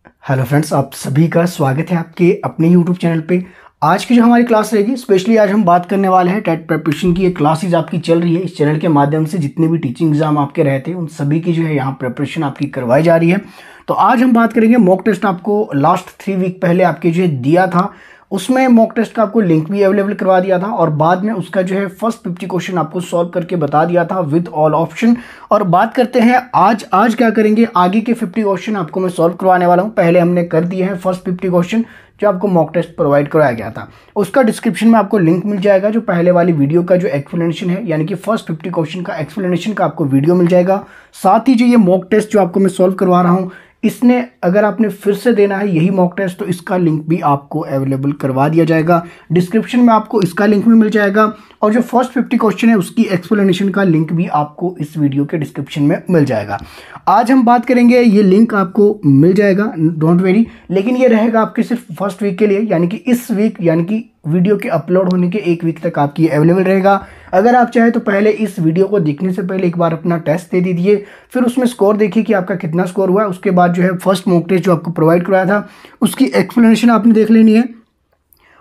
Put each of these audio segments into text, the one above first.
Hello friends, आप सभी का स्वागत है आपके अपने यूट्यूब चैनल पे। आज की जो हमारी क्लास रहेगी, स्पेशली आज हम बात करने वाले हैं टेट प्रिपरेशन की। ये क्लासेज आपकी चल रही है इस चैनल के माध्यम से। जितने भी टीचिंग एग्जाम आपके रहते हैं उन सभी की जो है यहाँ प्रिपरेशन आपकी करवाई जा रही है। तो आज हम बात करेंगे मॉक टेस्ट। आपको लास्ट 3 वीक पहले आपके जो है दिया था, उसमें मॉक टेस्ट का आपको लिंक भी अवेलेबल करवा दिया था और बाद में उसका जो है फर्स्ट 50 क्वेश्चन आपको सॉल्व करके बता दिया था विद ऑल ऑप्शन। और बात करते हैं आज क्या करेंगे। आगे के 50 क्वेश्चन आपको मैं सॉल्व करवाने वाला हूं। पहले हमने कर दिए हैं फर्स्ट 50 क्वेश्चन जो आपको मॉक टेस्ट प्रोवाइड कराया गया था। उसका डिस्क्रिप्शन में आपको लिंक मिल जाएगा। जो पहले वाली वीडियो का जो एक्सप्लेनेशन है, यानी कि फर्स्ट 50 क्वेश्चन का एक्सप्लेनेशन का आपको वीडियो मिल जाएगा। साथ ही जो ये मॉक टेस्ट जो आपको मैं सॉल्व करवा रहा हूँ, इसने अगर आपने फिर से देना है यही मॉक टेस्ट, तो इसका लिंक भी आपको अवेलेबल करवा दिया जाएगा। डिस्क्रिप्शन में आपको इसका लिंक भी मिल जाएगा और जो फर्स्ट 50 क्वेश्चन है उसकी एक्सप्लेनेशन का लिंक भी आपको इस वीडियो के डिस्क्रिप्शन में मिल जाएगा। आज हम बात करेंगे, ये लिंक आपको मिल जाएगा, डोंट वेरी, लेकिन ये रहेगा आपके सिर्फ फर्स्ट वीक के लिए, यानी कि इस वीक, यानी कि वीडियो के अपलोड होने के 1 वीक तक आपकी अवेलेबल रहेगा। अगर आप चाहे तो पहले इस वीडियो को देखने से पहले एक बार अपना टेस्ट दे दीजिए, फिर उसमें स्कोर देखिए कि आपका कितना स्कोर हुआ है। उसके बाद जो है फर्स्ट मॉक टेस्ट जो आपको प्रोवाइड कराया था उसकी एक्सप्लेनेशन आपने देख लेनी है।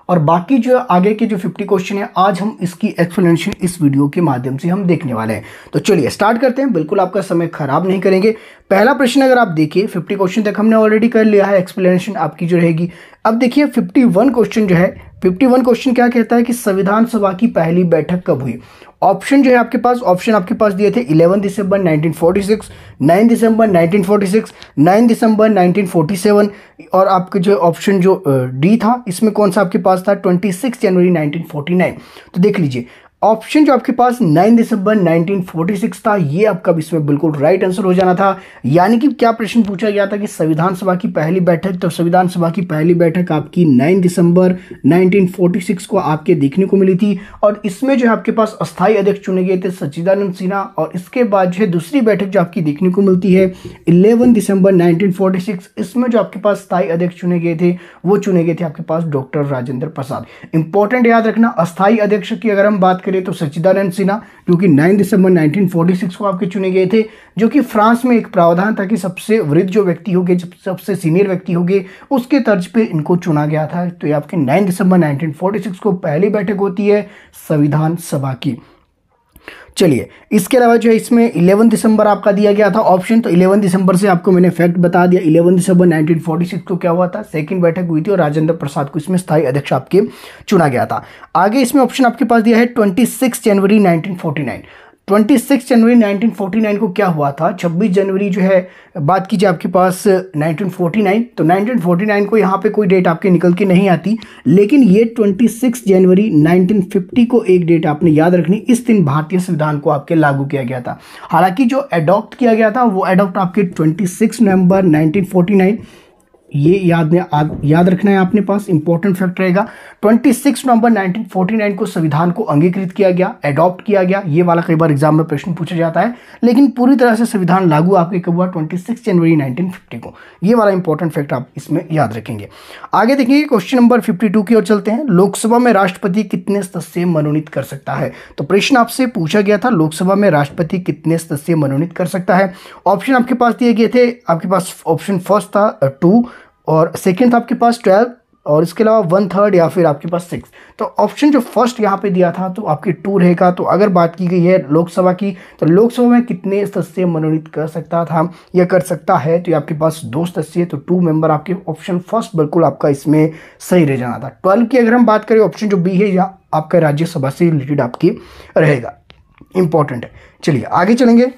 और बाकी जो आगे के जो 50 क्वेश्चन है, आज हम इसकी एक्सप्लेनेशन इस वीडियो के माध्यम से हम देखने वाले हैं। तो चलिए स्टार्ट करते हैं, बिल्कुल आपका समय खराब नहीं करेंगे। पहला प्रश्न अगर आप देखिए, 50 क्वेश्चन तक हमने ऑलरेडी कर लिया है, एक्सप्लेनेशन आपकी जो रहेगी। अब देखिए 51 क्वेश्चन जो है, 51 क्वेश्चन क्या कहता है कि संविधान सभा की पहली बैठक कब हुई। ऑप्शन जो है आपके पास, ऑप्शन आपके पास दिए थे 11 दिसंबर 1946, 9 दिसंबर 1946, 9 दिसंबर 1947 और आपके जो ऑप्शन जो डी था, इसमें कौन सा आपके पास था, 26 जनवरी 1949। तो देख लीजिए, ऑप्शन जो आपके पास 9 दिसंबर 1946 था, ये आपका इसमें बिल्कुल राइट आंसर हो जाना था। यानी कि क्या प्रश्न पूछा गया था कि संविधान सभा की पहली बैठक, तो संविधान सभा की पहली बैठक आपकी 9 दिसंबर 1946 को आपके देखने को मिली थी। और इसमें जो है आपके पास अस्थायी अध्यक्ष चुने गए थे सच्चिदानंद सिन्हा। और इसके बाद जो है दूसरी बैठक जो आपकी देखने को मिलती है 11 दिसंबर 1946, इसमें जो आपके पास स्थायी अध्यक्ष चुने गए थे वो चुने गए थे आपके पास डॉक्टर राजेंद्र प्रसाद। इंपॉर्टेंट याद रखना, अस्थायी अध्यक्ष की अगर हम बात करें तो सच्चिदानंद सिन्हा, जो कि 9 दिसंबर 1946 को आपके चुने गए थे, जो कि फ्रांस में एक प्रावधान था कि सबसे वृद्ध जो व्यक्ति होंगे, सबसे सीनियर व्यक्ति होंगे, उसके तर्ज पे इनको चुना गया था। तो ये आपके 9 दिसंबर 1946 को पहली बैठक होती है संविधान सभा की। चलिए, इसके अलावा जो है इसमें 11 दिसंबर आपका दिया गया था ऑप्शन, तो 11 दिसंबर से आपको मैंने फैक्ट बता दिया। 11 दिसंबर 1946 को क्या हुआ था, सेकंड बैठक हुई थी और राजेंद्र प्रसाद को इसमें स्थायी अध्यक्ष आपके चुना गया था। आगे इसमें ऑप्शन आपके पास दिया है 26 जनवरी 1949। 26 जनवरी 1949 को क्या हुआ था, 26 जनवरी जो है बात कीजिए आपके पास 1949, तो 1949 को यहाँ पे कोई डेट आपके निकल के नहीं आती, लेकिन ये 26 जनवरी 1950 को एक डेट आपने याद रखनी। इस दिन भारतीय संविधान को आपके लागू किया गया था। हालांकि जो अडॉप्ट किया गया था वो अडॉप्ट आपके 26 नवंबर 1949, ये याद रखना है आपने पास, इंपॉर्टेंट फैक्ट रहेगा। 26 नवंबर 1949 को संविधान को अंगीकृत किया गया, अडॉप्ट किया गया। ये वाला कई बार एग्जाम में प्रश्न पूछा जाता है, लेकिन पूरी तरह से संविधान लागू आपके कब हुआ, 26 जनवरी 1950 को। ये वाला इंपॉर्टेंट फैक्ट आप इसमें याद रखेंगे। आगे देखिए क्वेश्चन नंबर 52 की ओर चलते हैं। लोकसभा में राष्ट्रपति कितने सदस्य मनोनीत कर सकता है। तो प्रश्न आपसे पूछा गया था, लोकसभा में राष्ट्रपति कितने सदस्य मनोनीत कर सकता है। ऑप्शन आपके पास दिए गए थे, आपके पास ऑप्शन फर्स्ट था 2 और सेकेंड था आपके पास 12 और इसके अलावा 1/3 या फिर आपके पास 6। तो ऑप्शन जो फर्स्ट यहाँ पे दिया था तो आपके 2 रहेगा। तो अगर बात की गई है लोकसभा की, तो लोकसभा में कितने सदस्य मनोनीत कर सकता था या कर सकता है, तो ये आपके पास 2 सदस्य, तो 2 मेंबर आपके ऑप्शन फर्स्ट बिल्कुल आपका इसमें सही रह जाना था। 12 की अगर हम बात करें, ऑप्शन जो बी है या आपका राज्यसभा से रिलेटेड आपकी रहेगा, इंपॉर्टेंट है। चलिए आगे चलेंगे।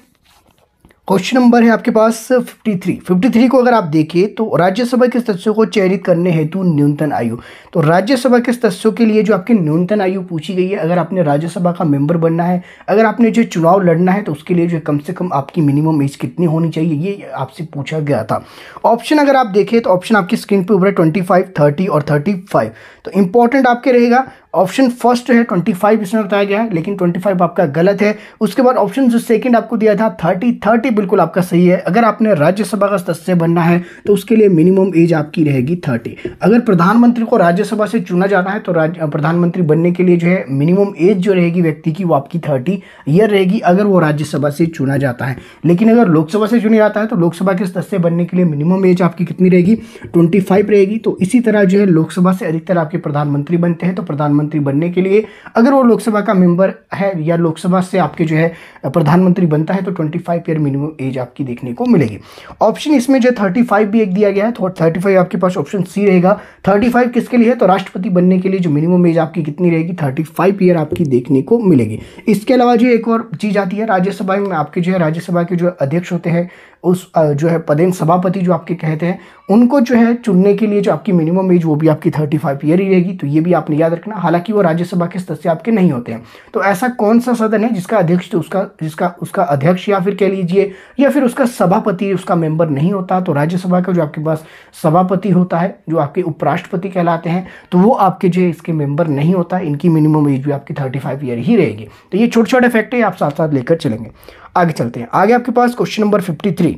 क्वेश्चन नंबर है आपके पास 53 को अगर आप देखिए तो राज्यसभा के सदस्यों को चयनित करने हेतु न्यूनतम आयु, तो राज्यसभा के सदस्यों के लिए जो आपकी न्यूनतम आयु पूछी गई है, अगर आपने राज्यसभा का मेंबर बनना है, अगर आपने जो चुनाव लड़ना है, तो उसके लिए जो कम से कम आपकी मिनिमम एज कितनी होनी चाहिए, ये आपसे पूछा गया था। ऑप्शन अगर आप देखें तो ऑप्शन आपकी स्क्रीन पर ऊपर 25, 30 और 35। तो इंपॉर्टेंट आपके रहेगा ऑप्शन फर्स्ट जो है 25 इसमें बताया गया है, लेकिन 25 आपका गलत है। उसके बाद ऑप्शन जो सेकंड आपको दिया था 30 बिल्कुल आपका सही है। अगर आपने राज्यसभा का सदस्य बनना है तो उसके लिए मिनिमम एज आपकी रहेगी 30। अगर प्रधानमंत्री को राज्यसभा से चुना जाना है तो प्रधानमंत्री बनने के लिए जो है मिनिमम एज जो रहेगी व्यक्ति की वो आपकी 30 ईयर रहेगी, अगर वो राज्यसभा से चुना जाता है। लेकिन अगर लोकसभा से चुना जाता है तो लोकसभा के सदस्य बनने के लिए मिनिमम एज आपकी कितनी रहेगी, 25 रहेगी। तो इसी तरह जो है लोकसभा से अधिकतर आपके प्रधानमंत्री बनते हैं, तो प्रधानमंत्री बनने के लिए अगर वो लोकसभा का मेंबर है या लोकसभा से आपके जो है प्रधानमंत्री बनता है तो 25 ईयर मिनिमम एज आपकी देखने को मिलेगी। ऑप्शन इसमें जो 35 भी एक दिया गया है, तो 35 आपके पास ऑप्शन सी रहेगा। 35 किसके लिए है, तो राष्ट्रपति बनने के लिए जो मिनिमम एज आपकी कितनी रहेगी, 35 ईयर आपकी देखने को मिलेगी। इसके अलावा जो एक और चीज आती है राज्यसभा में, आपके जो है राज्यसभा के जो अध्यक्ष होते हैं उस जो है पदेन सभापति जो आपके कहते हैं, उनको जो है चुनने के लिए जो आपकी मिनिमम एज वो भी आपकी 35 ईयर ही रहेगी। तो ये भी आपने याद रखना, हालांकि वो राज्यसभा के सदस्य आपके नहीं होते हैं। तो ऐसा कौन सा सदन है जिसका अध्यक्ष तो उसका अध्यक्ष या फिर कह लीजिए या फिर उसका सभापति उसका मेंबर नहीं होता, तो राज्यसभा का जो आपके पास सभापति होता है जो आपके उपराष्ट्रपति कहलाते हैं, तो वो आपके जो इसके मेंबर नहीं होता, इनकी मिनिमम एज भी आपकी 35 ईयर ही रहेगी। तो ये छोटे छोटे फैक्ट है, आप साथ साथ लेकर चलेंगे। आगे चलते हैं, आगे आपके पास क्वेश्चन नंबर 53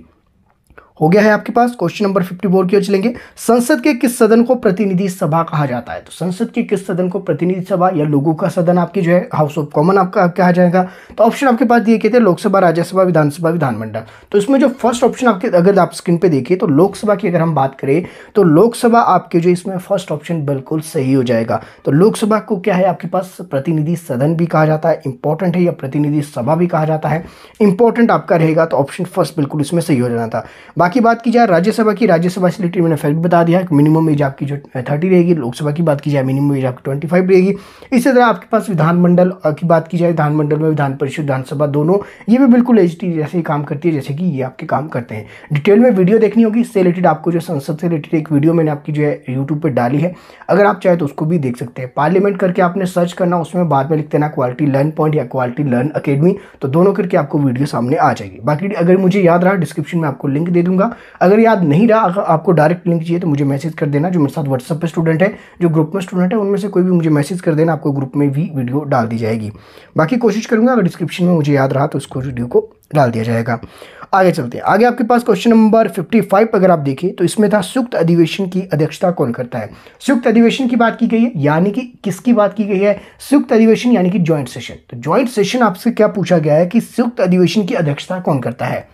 हो गया है आपके पास। क्वेश्चन नंबर 54 की ओर चलेंगे। संसद के किस सदन को प्रतिनिधि सभा कहा जाता है, तो संसद के किस सदन को प्रतिनिधि सभा या लोगों का सदन आपकी जो है हाउस ऑफ कॉमन आपका कहा जाएगा। तो ऑप्शन आपके पास दिए कहते हैं लोकसभा, राज्यसभा, विधानसभा, विधानमंडल। तो इसमें जो फर्स्ट ऑप्शन आपके अगर आप स्क्रीन पे देखिए तो लोकसभा की अगर हम बात करें तो लोकसभा आपके जो इसमें फर्स्ट ऑप्शन बिल्कुल सही हो जाएगा। तो लोकसभा को क्या है आपके पास प्रतिनिधि सदन भी कहा जाता है, इंपॉर्टेंट है, या प्रतिनिधि सभा भी कहा जाता है, इंपॉर्टेंट आपका रहेगा। तो ऑप्शन फर्स्ट बिल्कुल इसमें सही हो जाना था। बाकी बात की जाए राज्यसभा की, राज्यसभा से रिलेटेड मैंने फैक्ट बता दिया कि मिनिमम एज आपकी जो 30 रहेगी। लोकसभा की बात की जाए मिनिमम एज आपकी 25 रहेगी। इसी तरह आपके पास विधानमंडल की बात की जाए, विधानमंडल में विधान परिषद, विधानसभा दोनों ये भी बिल्कुल एचटी जैसे ही काम करती है जैसे कि ये आपके काम करते हैं। डिटेल में वीडियो देखनी होगी इससे रिलेटेड, आपको जो संसद से रिलेटेड एक वीडियो मैंने आपकी जो है यूट्यूब पर डाली है, अगर आप चाहे तो उसको भी देख सकते हैं। पार्लियामेंट करके आपने सर्च करना, उसमें बाद में लिख देना क्वालिटी लर्न पॉइंट या क्वालिटी लर्न अकेडमी, तो दोनों करके आपको वीडियो सामने आ जाएगी। बाकी अगर मुझे याद रहा डिस्क्रिप्शन में आपको लिंक दे दूंगा, अगर याद नहीं रहा अगर आपको डायरेक्ट लिंक चाहिए तो मुझे मैसेज कर देना। जो मेरे साथ व्हाट्सएप पे स्टूडेंट है, जो ग्रुप में स्टूडेंट है, उनमें से कोई भी मुझे मैसेज कर देना, आपको ग्रुप में भी वीडियो डाल दी जाएगी। बाकी कोशिश करूंगा अगर डिस्क्रिप्शन में मुझे याद रहा तो उसको वीडियो को डाल दिया जाएगा। आगे चलते हैं, आगे आपके पास क्वेश्चन नंबर 55 अगर आप देखिए तो इसमें था संयुक्त अधिवेशन की अध्यक्षता कौन करता है। संयुक्त अधिवेशन की बात की गई है, यानी कि किसकी बात की गई है, संयुक्त अधिवेशन यानी कि ज्वाइंट सेशन। तो ज्वाइंट सेशन आपसे क्या पूछा गया है कि संयुक्त अधिवेशन की अध्यक्षता कौन करता है।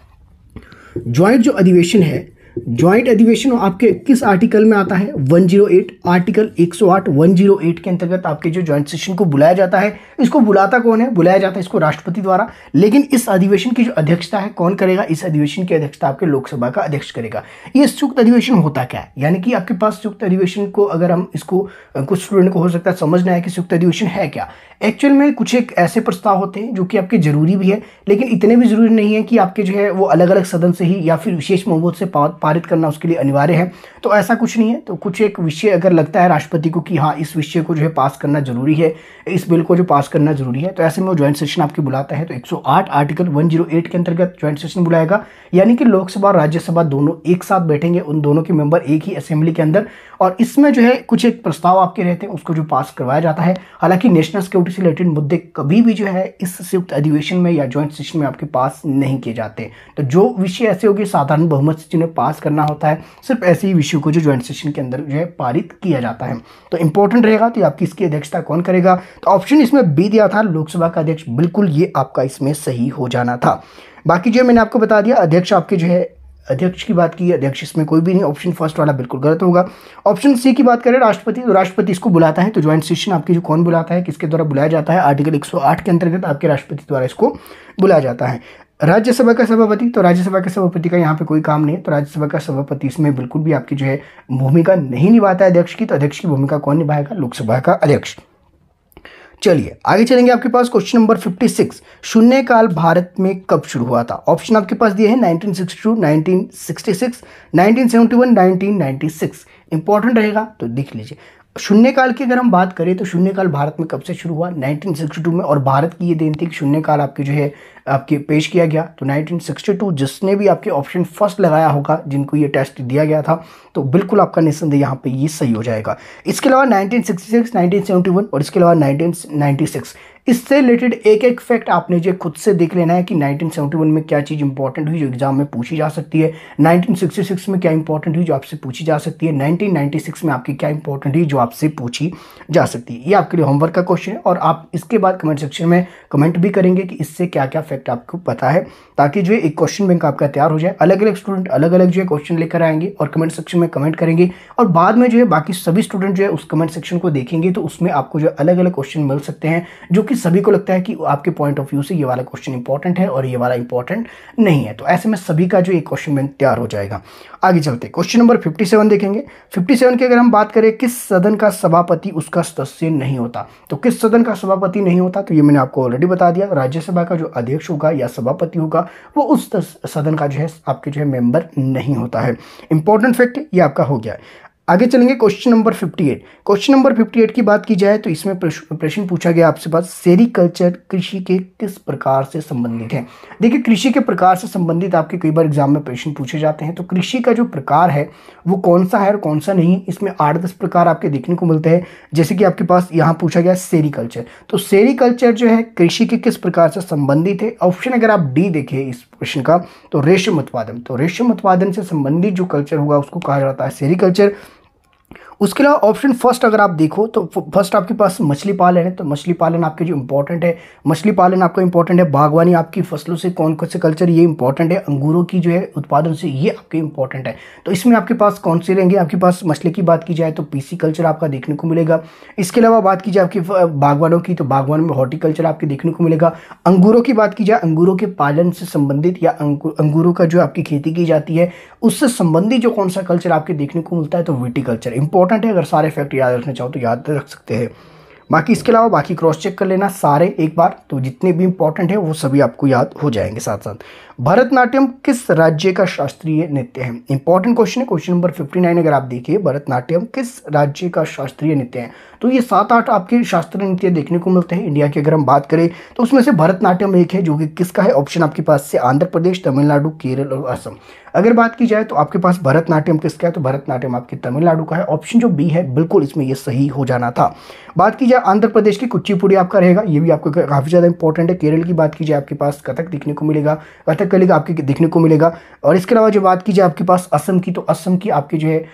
ज्वाइंट जो अधिवेशन है, ज्वाइंट अधिवेशन आपके किस आर्टिकल में आता है, 108 आर्टिकल 108 108 के अंतर्गत आपके जो ज्वाइंट सेशन को बुलाया जाता है। इसको बुलाता कौन है, बुलाया जाता है इसको राष्ट्रपति द्वारा, लेकिन इस अधिवेशन की जो अध्यक्षता है कौन करेगा, इस अधिवेशन की अध्यक्षता आपके लोकसभा का अध्यक्ष करेगा। ये संयुक्त अधिवेशन होता क्या है, यानी कि आपके पास संयुक्त अधिवेशन को अगर हम इसको कुछ स्टूडेंट को हो सकता है समझना है कि संयुक्त अधिवेशन है क्या। एक्चुअल में कुछ एक ऐसे प्रस्ताव होते हैं जो कि आपके जरूरी भी है, लेकिन इतने भी जरूरी नहीं है कि आपके जो है वो अलग अलग सदन से ही या फिर विशेष बहुमत से पारित करना उसके लिए अनिवार्य है। तो ऐसा कुछ नहीं है। तो कुछ एक विषय अगर लगता है राष्ट्रपति को कि हाँ इस विषय को जो है पास करना जरूरी है, इस बिल को जो पास करना जरूरी है, तो ऐसे में वो ज्वाइंट सेशन आपके बुलाता है। तो 108 आर्टिकल 108 के अंतर्गत ज्वाइंट सेशन बुलाएगा, यानी कि लोकसभा और राज्यसभा दोनों एक साथ बैठेंगे, उन दोनों के मेंबर एक ही असेंबली के अंदर, और इसमें जो है कुछ एक प्रस्ताव आपके रहते हैं उसको जो पास करवाया जाता है। हालांकि नेशनल सिक्योरिटी से रिलेटेड मुद्दे कभी भी जो है इस संयुक्त अधिवेशन में या ज्वाइंट सेशन में आपके पास नहीं किए जाते। तो जो विषय ऐसे होगी साधारण बहुमत से जिन्हें पास करना होता है, सिर्फ ऐसे ही विषयों को जो ज्वाइंट सेशन के अंदर जो है पारित किया जाता है। तो इंपॉर्टेंट रहेगा तो आपकी इसकी अध्यक्षता कौन करेगा, तो ऑप्शन इसमें बी दिया था लोकसभा का अध्यक्ष, बिल्कुल ये आपका इसमें सही हो जाना था। बाकी जो मैंने आपको बता दिया अध्यक्ष आपके जो है अध्यक्ष की बात की, अध्यक्ष इसमें कोई भी नहीं, ऑप्शन फर्स्ट वाला बिल्कुल गलत होगा। ऑप्शन सी की बात करें राष्ट्रपति, तो राष्ट्रपति इसको बुलाता है। तो ज्वाइंट सेशन आपकी जो कौन बुलाता है, किसके द्वारा बुलाया जाता है, आर्टिकल 108 के अंतर्गत आपके राष्ट्रपति द्वारा इसको बुलाया जाता है। राज्यसभा का सभापति, तो राज्यसभा के सभापति का यहाँ पे कोई काम नहीं है, तो राज्यसभा का सभापति इसमें बिल्कुल भी आपकी जो है भूमिका नहीं निभाता है अध्यक्ष की। तो अध्यक्ष की भूमिका कौन निभाएगा, लोकसभा का अध्यक्ष। चलिए आगे चलेंगे, आपके पास क्वेश्चन नंबर 56, शून्यकाल भारत में कब शुरू हुआ था। ऑप्शन आपके पास दिए हैं 1962, 1966, 1971, 1996। इंपॉर्टेंट रहेगा तो देख लीजिए। शून्यकाल की अगर हम बात करें तो शून्यकाल भारत में कब से शुरू हुआ, 1962 में, और भारत की ये देन थी कि शून्यकाल आपके जो है आपके पेश किया गया। तो 1962 जिसने भी आपके ऑप्शन फर्स्ट लगाया होगा, जिनको ये टेस्ट दिया गया था, तो बिल्कुल आपका निस्संदेह यहाँ पे ये सही हो जाएगा। इसके अलावा 1966, 1971 और इसके अलावा 1996, इससे रिलेटेड एक एक फैक्ट आपने जो खुद से देख लेना है कि 1971 में क्या चीज़ इंपॉर्टेंट हुई जो एग्जाम में पूछी जा सकती है, 1966 में क्या इंपॉर्टेंट हुई जो आपसे पूछी जा सकती है, 1996 में आपकी क्या इंपॉर्टेंट हुई जो आपसे पूछी जा सकती है। ये आपके लिए होमवर्क का क्वेश्चन है और आप इसके बाद कमेंट सेक्शन में कमेंट भी करेंगे कि इससे क्या क्या फैक्ट आपको पता है, ताकि जो है एक क्वेश्चन बैंक आपका तैयार हो जाए। अलग अलग स्टूडेंट अलग अलग जो है क्वेश्चन लेकर आएंगे और कमेंट सेक्शन में कमेंट करेंगे और बाद में जो है बाकी सभी स्टूडेंट जो है उस कमेंट सेक्शन को देखेंगे, तो उसमें आपको जो अलग अलग क्वेश्चन मिल सकते हैं जो कि सभी को लगता है कि आपके पॉइंट ऑफ व्यू से ये वाला क्वेश्चन इंपॉर्टेंट है और ये वाला इंपॉर्टेंट नहीं है। तो ऐसे में सभी का जो एक क्वेश्चन बैंक तैयार हो जाएगा। आगे चलते क्वेश्चन नंबर 57 देखेंगे। 57 की अगर हम बात करें, किस सदन का सभापति उसका सदस्य नहीं होता। तो किस सदन का सभापति नहीं होता, तो ये मैंने आपको ऑलरेडी बता दिया। राज्यसभा का जो अध्यक्ष होगा या सभापति होगा वो उस सदन का जो है आपके जो है मेंबर नहीं होता है। इंपॉर्टेंट फैक्ट ये आपका हो गया है। आगे चलेंगे क्वेश्चन नंबर 58। क्वेश्चन नंबर 58 की बात की जाए तो इसमें प्रश्न पूछा गया आपसे पास, सेरिकल्चर कृषि के किस प्रकार से संबंधित है। देखिए, कृषि के प्रकार से संबंधित आपके कई बार एग्जाम में प्रश्न पूछे जाते हैं। तो कृषि का जो प्रकार है वो कौन सा है और कौन सा नहीं, इसमें 8-10 प्रकार आपके देखने को मिलते हैं। जैसे कि आपके पास यहाँ पूछा गया सेरिकल्चर, तो सेरिकल्चर जो है कृषि के किस प्रकार से संबंधित है। ऑप्शन अगर आप डी देखें इस प्रश्न का, तो रेशम उत्पादन, तो रेशम उत्पादन से संबंधित जो कल्चर होगा उसको कहा जाता है सेरिकल्चर। उसके अलावा ऑप्शन फर्स्ट अगर आप देखो तो फर्स्ट आपके पास मछली पालन है, तो मछली पालन आपके जो इंपॉर्टेंट है, मछली पालन आपका इंपॉर्टेंट है। बागवानी आपकी फसलों से कौन कौन से कल्चर ये इंपॉर्टेंट है। अंगूरों की जो है उत्पादन से ये आपके इंपॉर्टेंट है। तो इसमें आपके पास कौन से रहेंगे, आपके पास मछली की बात की जाए तो पीसी कल्चर आपका देखने को मिलेगा। इसके अलावा बात की जाए आपकी बागवानों की, तो बागवान में हॉर्टिकल्चर आपके देखने को मिलेगा। अंगूरों की बात की जाए, अंगूरों के पालन से संबंधित या अंगूरों का जो आपकी खेती की जाती है उससे संबंधित जो कौन सा कल्चर आपके देखने को मिलता है, तो विटिकल्चर इंपॉर्टेंट है। अगर सारे फैक्ट याद रखना चाहो तो याद रख सकते हैं। बाकी इसके अलावा बाकी क्रॉस चेक कर लेना सारे एक बार, तो जितने भी इंपॉर्टेंट है वो सभी आपको याद हो जाएंगे साथ साथ। भरतनाट्यम किस राज्य का शास्त्रीय नृत्य है। इंपॉर्टेंट क्वेश्चन है। क्वेश्चन नंबर 59 अगर आप देखिए, भरतनाट्यम किस राज्य का शास्त्रीय नृत्य है। तो ये 7-8 आपके शास्त्रीय नृत्य देखने को मिलते हैं इंडिया की। अगर हम बात करें तो उसमें से भरतनाट्यम एक है जो कि किसका है। ऑप्शन आपके पास से आंध्र प्रदेश, तमिलनाडु, केरल और असम। अगर बात की जाए तो आपके पास भरतनाट्यम किसका है, तो भरतनाट्यम आपके तमिलनाडु का है। ऑप्शन जो बी है बिल्कुल इसमें ये सही हो जाना था। बात की जाए आंध्र प्रदेश की, कुचिपुड़ी आपका रहेगा, ये भी आपको काफी ज्यादा इंपॉर्टेंट है। केरल की बात की जाए आपके पास कथक देखने को मिलेगा, कथकली आपके देखने को मिलेगा। और इसके अलावा जो बात की जाए आपके पास असम की, तो असम की आपकी जो है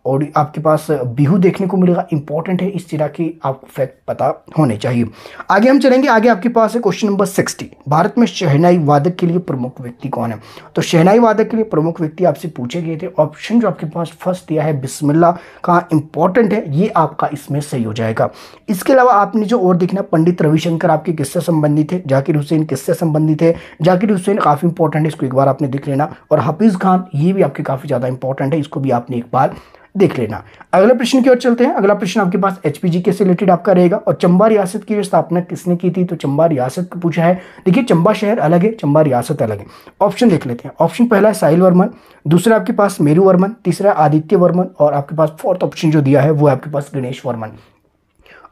और आपके पास बिहू देखने को मिलेगा। इंपॉर्टेंट है, इस तरह की आपको फैक्ट पता होने चाहिए। आगे हम चलेंगे। आगे आपके पास है क्वेश्चन नंबर 60। भारत में शहनाई वादक के लिए प्रमुख व्यक्ति कौन है। तो शहनाई वादक के लिए प्रमुख व्यक्ति आपसे पूछे गए थे। ऑप्शन जो आपके पास फर्स्ट दिया है बिस्मिल्लाह का, इंपॉर्टेंट है, ये आपका इसमें सही हो जाएगा। इसके अलावा आपने जो और देखना, पंडित रविशंकर आपके किससे संबंधित है, जाकिर हुसैन किससे संबंधित है। जाकिर हुसैन काफी इंपॉर्टेंट है, इसको एक बार आपने देख लेना। और हाफिज खान ये भी आपके काफी ज्यादा इंपॉर्टेंट है, इसको भी आपने एक बार देख लेना। अगले प्रश्न की ओर चलते हैं। अगला प्रश्न आपके पास एचपीजी से रिलेटेड आपका रहेगा। और चंबा रियासत की स्थापना किसने की थी, तो चंबा रियासत को पूछा है। देखिए, चंबा शहर अलग है, चंबा रियासत अलग है। ऑप्शन देख लेते हैं। ऑप्शन पहला है साहिल वर्मन, दूसरा आपके पास मेरू वर्मन, तीसरा आदित्य वर्मन और आपके पास फोर्थ ऑप्शन जो दिया है वो आपके पास गणेश वर्मन।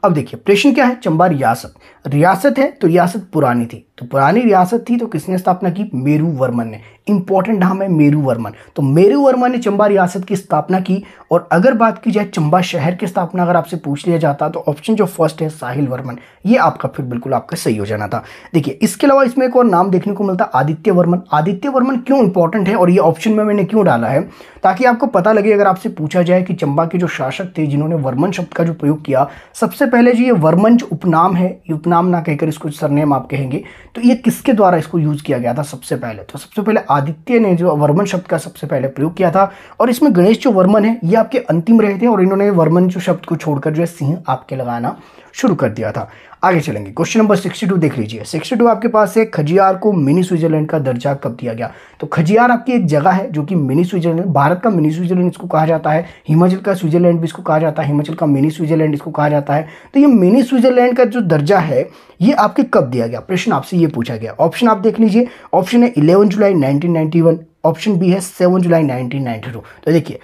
अब देखिए प्रश्न क्या है, चंबा रियासत रियासत है तो रियासत पुरानी थी, तो पुरानी रियासत थी तो किसने स्थापना की, मेरू वर्मन ने। इंपॉर्टेंट नाम है मेरू वर्मन। तो मेरू वर्मन ने चंबा रियासत की स्थापना की। और अगर बात की जाए चंबा शहर की स्थापना अगर आपसे पूछ लिया जाता तो ऑप्शन जो फर्स्ट है साहिल वर्मन, ये आपका फिर बिल्कुल आपका सही हो जाना था। देखिए, इसके अलावा इसमें एक और नाम देखने को मिलता है आदित्य वर्मन। आदित्य वर्मन क्यों इंपॉर्टेंट है और ये ऑप्शन में मैंने क्यों डाला है, ताकि आपको पता लगे अगर आपसे पूछा जाए कि चंबा के जो शासक थे जिन्होंने वर्मन शब्द का जो प्रयोग किया, सबसे पहले जो ये वर्मन जो उपनाम है, ये उपनाम ना कहकर इसको सरनेम आप कहेंगे, तो ये किसके द्वारा इसको यूज किया गया था सबसे पहले, तो सबसे पहले आदित्य ने जो वर्मन शब्द का सबसे पहले प्रयोग किया था। और इसमें गणेश जो वर्मन है ये आपके अंतिम रहे थे और इन्होंने वर्मन जो शब्द को छोड़कर जो है सिंह आपके लगाना शुरू कर दिया था। आगे चलेंगे, क्वेश्चन नंबर 62 देख लीजिए। 62 आपके पास है खजियार को मिनी स्विट्जरलैंड का दर्जा कब दिया गया। तो खजियार आपकी एक जगह है जो कि मिनी स्विट्जरलैंड, भारत का मिनी स्विट्जरलैंड इसको कहा जाता है, हिमाचल का स्विट्जरलैंड भी इसको कहा जाता है, हिमाचल का मिनी स्विट्जरलैंड इसको कहा जाता है। तो ये मिनी स्विट्जरलैंड का जो दर्जा है ये आपके कब दिया गया, प्रश्न आपसे ये पूछा गया। ऑप्शन आप देख लीजिए, ऑप्शन है 11 जुलाई 1991, ऑप्शन बी है 7 जुलाई 1992। तो देखिए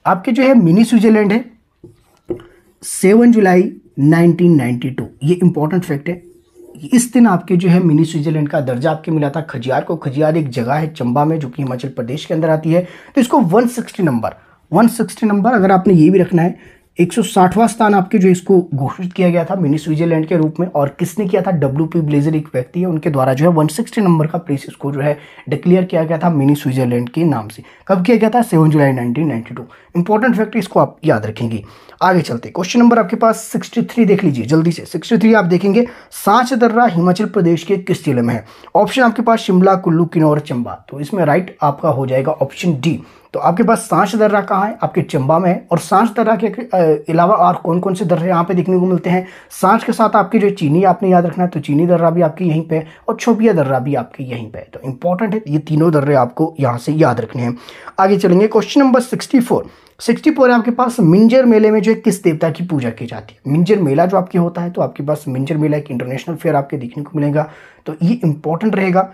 आपके जो है मिनी स्विट्जरलैंड है 7 जुलाई 1992, ये इंपॉर्टेंट फैक्ट है। इस दिन आपके जो है मिनी स्विट्जरलैंड का दर्जा आपके मिला था खजियार को। खजियार एक जगह है चंबा में जो कि हिमाचल प्रदेश के अंदर आती है। तो इसको 160 नंबर अगर आपने ये भी रखना है, 160वां स्थान आपके जो इसको घोषित किया गया था मिनी स्विट्जरलैंड के रूप में। और किसने किया था? WP ब्लेजर एक व्यक्ति है, उनके द्वारा जो है 160 नंबर का प्लेस इसको जो है डिक्लेयर किया गया था मिनी स्विट्जरलैंड के नाम से। कब किया गया था? 7 जुलाई 1992। इंपॉर्टेंट फैक्ट इसको आप याद रखेंगे। आगे चलते क्वेश्चन नंबर आपके पास 63 देख लीजिए जल्दी से। 63 आप देखेंगे, सांच दर्रा हिमाचल प्रदेश के किस जिले में है? ऑप्शन आपके पास शिमला, कुल्लू, किन्नौर, चंबा। तो इसमें राइट आपका हो जाएगा ऑप्शन डी। तो आपके पास सांच दर्रा कहाँ है? आपके चंबा में है। और सांच दर्रा के अलावा और कौन कौन से दर्रे यहाँ पे देखने को मिलते हैं? सांच के साथ आपके जो चीनी आपने याद रखना है, तो चीनी दर्रा भी आपके यहीं पे है और छोबिया दर्रा भी आपके यहीं पे है। तो इंपॉर्टेंट है, ये तीनों दर्रे आपको यहाँ से याद रखने हैं। आगे चलेंगे क्वेश्चन नंबर 64 है आपके पास, मिंजर मेले में जो है किस देवता की पूजा की जाती है? मिंजर मेला जो आपके होता है, तो आपके पास मिंजर मेला एक इंटरनेशनल फेयर आपके देखने को मिलेगा। तो ये इंपॉर्टेंट रहेगा,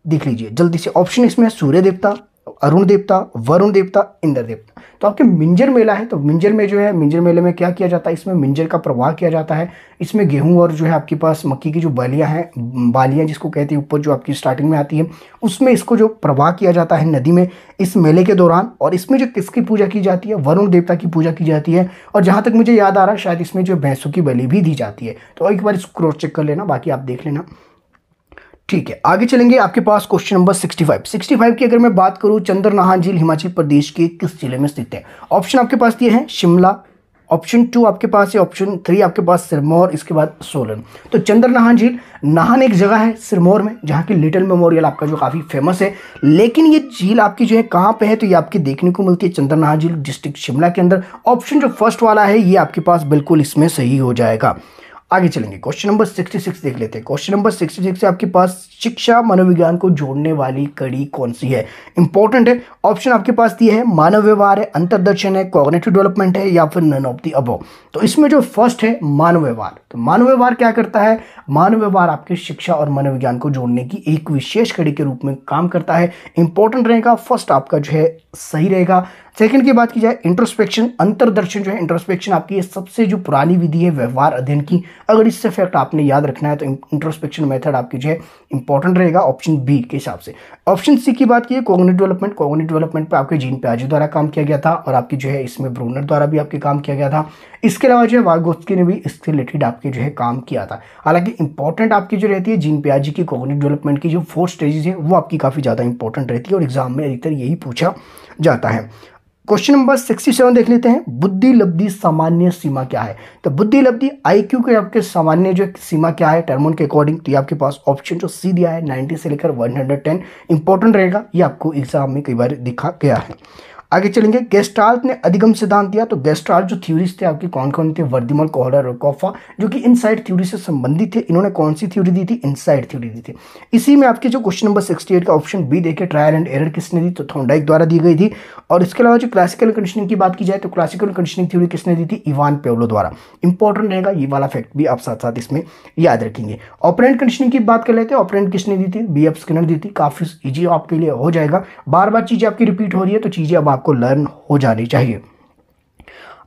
देख लीजिए जल्दी से। ऑप्शन इसमें सूर्य देवता, अरुण देवता, वरुण देवता, इंद्र देवता। तो आपके मिंजर मेला है, तो मिंजर में जो है मिंजर मेले में क्या किया जाता है? इसमें मिंजर का प्रवाह किया जाता है। इसमें गेहूं और जो है आपके पास मक्की की जो बालियां हैं, बालियां जिसको कहते हैं ऊपर जो आपकी स्टार्टिंग में आती है, उसमें इसको जो प्रवाह किया जाता है नदी में इस मेले के दौरान। और इसमें जो किसकी पूजा की जाती है? वरुण देवता की पूजा की जाती है। और जहां तक मुझे याद आ रहा है शायद इसमें जो भैंसों की बलि भी दी जाती है। तो एक बार इसको क्रॉस चेक कर लेना, बाकी आप देख लेना। ठीक है, आगे चलेंगे आपके पास क्वेश्चन नंबर 65 की अगर मैं बात करूं, चंद्रनाहन झील हिमाचल प्रदेश के किस जिले में स्थित है? ऑप्शन आपके पास ये है शिमला, ऑप्शन 2 आपके पास है, ऑप्शन 3 आपके पास सिरमौर, इसके बाद सोलन। तो चंद्रनाहन झील, नाहन एक जगह है सिरमौर में जहाँ की लिटिल मेमोरियल आपका जो काफ़ी फेमस है, लेकिन ये झील आपकी जो है कहाँ पे है? तो ये आपकी देखने को मिलती है चंद्रनाहन झील डिस्ट्रिक्ट शिमला के अंदर। ऑप्शन जो फर्स्ट वाला है ये आपके पास बिल्कुल इसमें सही हो जाएगा। आगे चलेंगे क्वेश्चन नंबर 66 देख लेते हैं। क्वेश्चन नंबर 66 से आपके पास शिक्षा मनोविज्ञान को जोड़ने वाली कड़ी कौन सी है? इंपॉर्टेंट है। ऑप्शन आपके पास दिए है, मानव व्यवहार है, अंतर्दर्शन है, कॉग्निटिव डेवलपमेंट है, या फिर नन ऑफ द अबव। तो इसमें जो फर्स्ट है मानव व्यवहार। तो मानव व्यवहार क्या करता है? मानव व्यवहार आपके शिक्षा और मनोविज्ञान को जोड़ने की एक विशेष कड़ी के रूप में काम करता है। इंपॉर्टेंट रहेगा, फर्स्ट आपका जो है सही रहेगा। सेकंड की बात की जाए, इंट्रोस्पेक्शन, अंतर्दर्शन जो है, इंट्रोस्पेक्शन आपकी सबसे जो पुरानी विधि है व्यवहार अध्ययन की। अगर इससे फैक्ट आपने याद रखना है तो इंट्रोस्पेक्शन मेथड आपकी जो है इंपॉर्टेंट रहेगा ऑप्शन बी के हिसाब से। ऑप्शन सी की बात की है, कॉग्निटिव डेवलपमेंट पे आपके जीन पियाजे द्वारा काम किया गया था और आपकी जो है इसमें ब्रूनर द्वारा भी आपके काम किया गया था। इसके अलावा जो है वागोत्स्की ने भी इससे रिलेटेड आपके जो है काम किया था। हालांकि इंपॉर्टेंट आपकी जो रहती है जीन पियाजे की कॉग्निटिव डेवलपमेंट की जो 4 स्टेजेस है वो आपकी काफ़ी ज़्यादा इंपॉर्टेंट रहती है और एग्जाम में अधिकतर यही पूछा जाता है। क्वेश्चन नंबर 67 देख लेते हैं, बुद्धि लब्धि सामान्य सीमा क्या है? तो बुद्धि लब्धि IQ के आपके सामान्य जो सीमा क्या है टर्मोन के अकॉर्डिंग? तो ये आपके पास ऑप्शन जो सी दिया है 90 से लेकर 110 इंपॉर्टेंट रहेगा, ये आपको एग्जाम में कई बार दिखा गया है। आगे चलेंगे, गेस्टाल्ट ने अधिगम सिद्धांत दिया। तो गेस्टाल्ट जो थ्योरीज थे आपके कौन कौन थे? वर्दिमल, कोहलर और कॉफा, जो कि इनसाइड थ्योरी से संबंधित थे। इन्होंने कौन सी थ्योरी दी थी? इनसाइड थ्योरी दी थी। इसी में आपके जो क्वेश्चन नंबर 68 का ऑप्शन बी देखे, ट्रायल एंड एरर किसने दी? तो थॉर्नडाइक द्वारा दी गई थी। और इसके अलावा जो क्लासिकल कंडीशनिंग की बात की जाए तो क्लासिकल कंडीशनिंग थ्योरी किसने दी थी? इवान पेवलो द्वारा। इंपॉर्टेंट रहेगा, ये वाला फैक्ट भी आप साथ साथ इसमें याद रखेंगे। ऑपरेंट कंडीशनिंग की बात कर लेते हैं, ऑपरेंट किसने दी थी? BF स्किनर दी थी। काफी इजी आपके लिए हो जाएगा, बार बार चीजें आपकी रिपीट हो रही है तो चीजें अब आपको लर्न हो जानी चाहिए।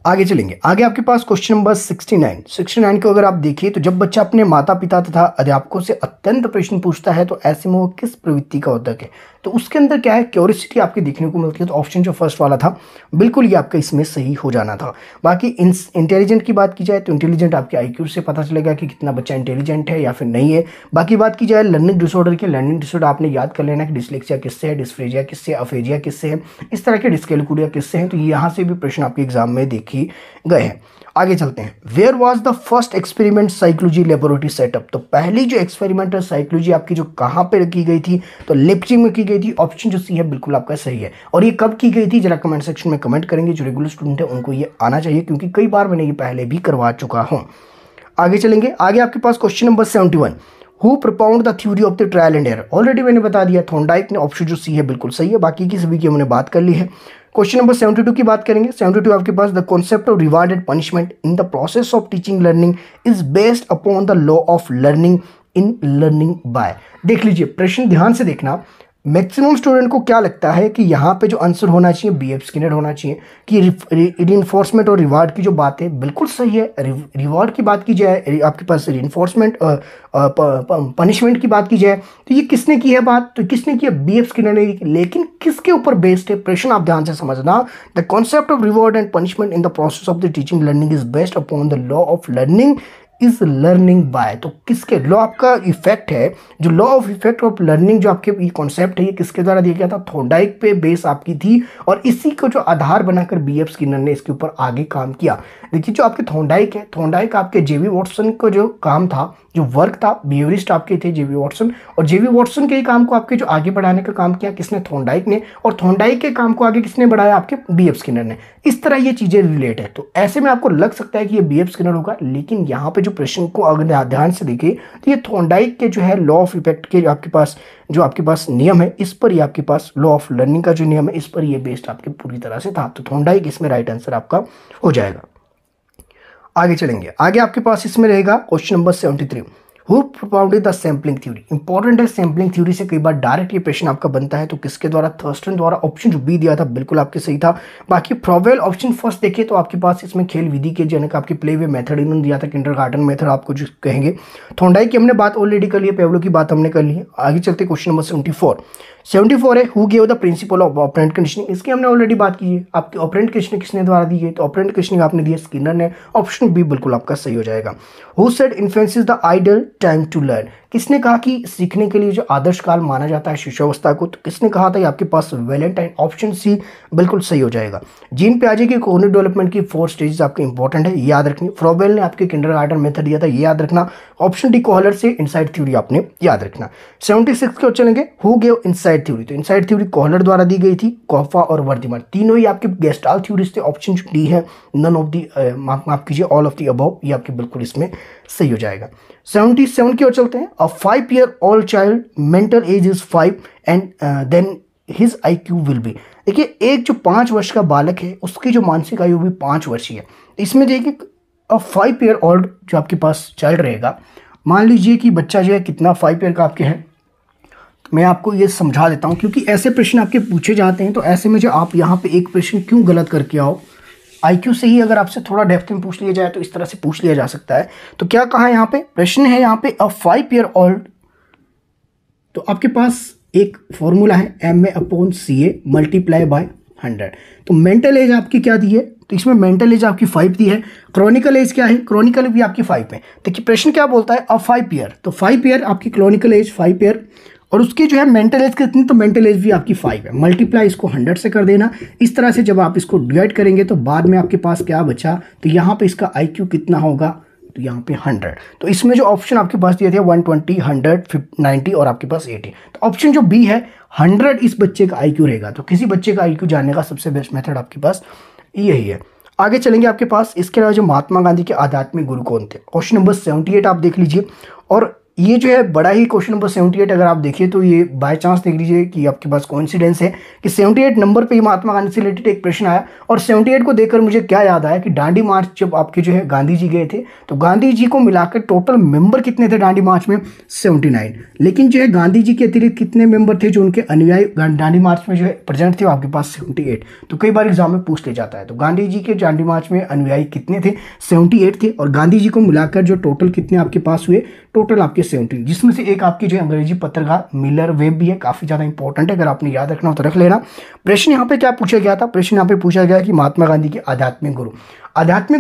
आगे चलेंगे, आगे आपके पास क्वेश्चन नंबर 69 को अगर आप देखिए तो जब बच्चा अपने माता पिता तथा अध्यापकों से अत्यंत प्रश्न पूछता है तो ऐसे में वो किस प्रवृत्ति का उद्दक है? तो उसके अंदर क्या है? क्यूरियोसिटी आपके देखने को मिलती है। तो ऑप्शन जो फर्स्ट वाला था बिल्कुल ये आपका इसमें सही हो जाना था। बाकी इंटेलिजेंट की बात की जाए तो इंटेलिजेंट आपके IQ से पता चलेगा कि कितना बच्चा इंटेलिजेंट है या फिर नहीं है। बाकी बात की जाए लर्निंग डिसऑर्डर की, लर्निंग डिसऑर्डर आपने याद कर लेना कि डिसलेक्सिया किससे है, डिस्फ्रेजिया किससे, अफेजिया किससे है, इस तरह के डिस्कैलकुलिया किससे है। तो यहाँ से भी प्रश्न आपके एग्जाम में देखे गए हैं। आगे चलते हैं, where was the first experiment psychology laboratory setup? तो पहली जो एक्सपेरिमेंटल साइकोलॉजी आपकी जो कहाँ पे की गई थी? तो लेप्जिग में की गई थी। ऑप्शन जो सी है बिल्कुल आपका सही है। और ये कब की गई थी जरा कमेंट सेक्शन में कमेंट करेंगे। जो रेगुलर स्टूडेंट है उनको ये आना चाहिए क्योंकि कई बार मैंने ये पहले भी करवा चुका हूँ। आगे चलेंगे, आगे आपके पास question number 71, who propounded the theory of the trial and error? Already मैंने बता दिया थॉर्नडाइक ने। ऑप्शन जो सी है बिल्कुल सही है, बाकी की सभी की हमने बात कर ली है। क्वेश्चन नंबर 72 की बात करेंगे। 72 आपके पास, the concept of reward and punishment in the process of teaching learning is based upon the law of learning in learning by. देख लीजिए प्रश्न ध्यान से देखना, मैक्सिमम स्टूडेंट को क्या लगता है कि यहाँ पे जो आंसर होना चाहिए बी एफ स्किनर होना चाहिए कि रीइंफोर्समेंट और रिवार्ड की जो बात है बिल्कुल सही है। रिवार्ड की बात की जाए, आपके पास रीइंफोर्समेंट पनिशमेंट की बात की जाए तो ये किसने की है बात, तो किसने की है, बी एफ स्किनर ने। लेकिन किसके ऊपर बेस्ड है, प्रश्न आप ध्यान से समझना। The concept of reward and punishment in the process of the teaching learning is based upon the law of learning is learning by. तो किसके लॉ आपका इफेक्ट है, जो law of effect of learning जो आपके ये कॉन्सेप्ट है ये किसके द्वारा दिया गया था, थॉर्नडाइक पे बेस आपकी थी और इसी को जो आधार बनाकर बी एफ स्किनर ने इसके ऊपर आगे काम किया। देखिए जो आपके थॉर्नडाइक है, थॉर्नडाइक आपके जेवी वॉटसन का जो काम था, जो वर्क था, बिहेवियरिस्ट आपके थे जेवी वॉटसन, और जेवी वॉटसन के ही काम को आपके जो आगे बढ़ाने का काम किया किसने, थॉर्नडाइक ने, और थॉर्नडाइक के काम को आगे किसने बढ़ाया, आपके बी एफ स्किनर ने। इस तरह ये चीजें रिलेट है। तो ऐसे में आपको लग सकता है कि ये बी एफ स्किनर होगा, लेकिन यहाँ पे जो प्रश्न को अगर ध्यान से देखें तो ये थॉर्नडाइक के जो है लॉ ऑफ इफेक्ट के आपके पास नियम है, इस पर ही आपके पास लॉ ऑफ लर्निंग का जो नियम है इस पर ये बेस्ड आपके पूरी तरह से था। तो थॉर्नडाइक इसमें राइट आंसर आपका हो जाएगा। आगे चलेंगे, आगे आपके पास इसमें रहेगा question number 73, who propounded the sampling theory. Important है, सैम्पलिंग थ्योरी से कई बार डायरेक्ट ये प्रश्न आपका बनता है, तो किसके द्वारा, थर्स्टन द्वारा। ऑप्शन जो बी दिया था बिल्कुल आपके सही था। बाकी फ्रॉवेल ऑप्शन फर्स्ट देखिए तो आपके पास इसमें खेल विधि के जनक आपके प्ले वे मेथड इन्होंने दिया था, किंडरगार्टन मेथड आपको जो कहेंगे। थॉर्नडाइक की हमने बात ऑलरेडी कर ली है, पेवलो की बात हमने कर ली है। आगे चलते क्वेश्चन नंबर 74 है, who gave the principle of operant conditioning. इसकी हमने ऑलरेडी बात की है, आपकी ऑपरेंट कंडीशनिंग किसने द्वारा दी है, तो ऑपरेंट कंडीशनिंग आपने दी है स्किनर ने। ऑप्शन बी बिल्कुल आपका सही हो जाएगा। Who said influences the ideal time to learn. किसने कहा कि सीखने के लिए जो आदर्श काल माना जाता है शिशुअवस्था को, तो किसने कहा था, ये आपके पास वैलेंटाइन। ऑप्शन सी बिल्कुल सही हो जाएगा। जीन पियाजे की कॉग्निटिव डेवलपमेंट की 4 स्टेजेस आपके इंपॉर्टेंट है, याद रखनी। फ्रॉबेल ने आपके किंडरगार्टन मेथड दिया था, ये याद रखना। ऑप्शन डी कोहलर से इनसाइड थ्योरी आपने याद रखना। 76 के चलेंगे, हु गेव इनसाइड थ्योरी। तो इनसाइड थ्योरी कोहलर द्वारा दी गई थी, कोफा और वर्धमान तीनों ही आपके गेस्टाल थ्योरीज थे। ऑप्शन डी है नन ऑफ दी, माफ कीजिए ऑल ऑफ दी अबव, ये आपके बिल्कुल इसमें सही हो जाएगा। 77 की ओर चलते हैं। A 5 year old child mental age is 5 and then his IQ will be. देखिए एक जो 5 वर्ष का बालक है उसकी जो मानसिक आयु भी 5 वर्ष ही है। इसमें देखिए अ 5 year old जो आपके पास चाइल्ड रहेगा, मान लीजिए कि बच्चा जो है कितना 5 year का आपके है, मैं आपको ये समझा देता हूँ क्योंकि ऐसे प्रश्न आपके पूछे जाते हैं। तो ऐसे में जो आप यहाँ पे एक प्रश्न क्यों गलत करके आओ, IQ से ही अगर आपसे थोड़ा डेप्थ में पूछ लिया जाए तो इस तरह से पूछ लिया जा सकता है। तो क्या कहा यहाँ पे, प्रश्न है यहाँ पे अ 5 year old, तो आपके पास एक फॉर्मूला है MA/CA मल्टीप्लाई बाय 100। तो मेंटल एज आपकी क्या दी है, तो इसमें मेंटल एज आपकी 5 दी है। क्रोनिकल एज क्या है, क्रोनिकल भी आपकी 5 है। देखिए प्रश्न क्या बोलता है, अ 5 year, तो 5 year आपकी क्रोनिकल एज 5 year और उसकी जो है मेंटल एज कितनी, तो मेंटल एज भी आपकी 5 है। मल्टीप्लाई इसको 100 से कर देना। इस तरह से जब आप इसको डिवाइड करेंगे तो बाद में आपके पास क्या बचा, तो यहाँ पे इसका IQ कितना होगा, तो यहाँ पे 100। तो इसमें जो ऑप्शन आपके पास दिए थे 120, 100, 90 और आपके पास 80। तो ऑप्शन जो बी है 100 इस बच्चे का IQ रहेगा। तो किसी बच्चे का IQ जानने का सबसे बेस्ट मेथड आपके पास यही है। आगे चलेंगे आपके पास, इसके अलावा जो महात्मा गांधी के आध्यात्मिक गुरु कौन थे। क्वेश्चन नंबर 78 आप देख लीजिए, और ये जो है बड़ा ही क्वेश्चन नंबर 78 अगर आप देखिए तो ये बाय चांस देख लीजिए कि आपके पास कोइंसिडेंस है कि 78 नंबर पे ही महात्मा गांधी से रिलेटेड एक प्रश्न आया। और 78 को देखकर मुझे क्या याद आया कि दांडी मार्च जब आपके जो है गांधी जी गए थे तो गांधी जी को मिलाकर टोटल मेंबर कितने थे दांडी मार्च में, 79। लेकिन जो है गांधी जी के अतिरिक्त कितने मेंबर थे जो उनके अनुयायी दांडी मार्च में जो है प्रेजेंट थे, वो आपके पास 78। तो कई बार एग्जाम में पूछ ले जाता है। तो गांधी जी के दांडी मार्च में अनुयायी कितने थे, 78 थे। और गांधी जी को मिलाकर जो टोटल कितने आपके पास हुए, टोटल आपके 70, जिसमें से एक आपकी जो अंग्रेजी पत्रकार मिलर वेब भी है, काफी ज्यादा इंपॉर्टेंट है, अगर आपने याद रखना हो तो रख लेना। प्रश्न यहाँ पे क्या पूछा गया था, प्रश्न यहाँ पे पूछा गया कि महात्मा गांधी के आध्यात्मिक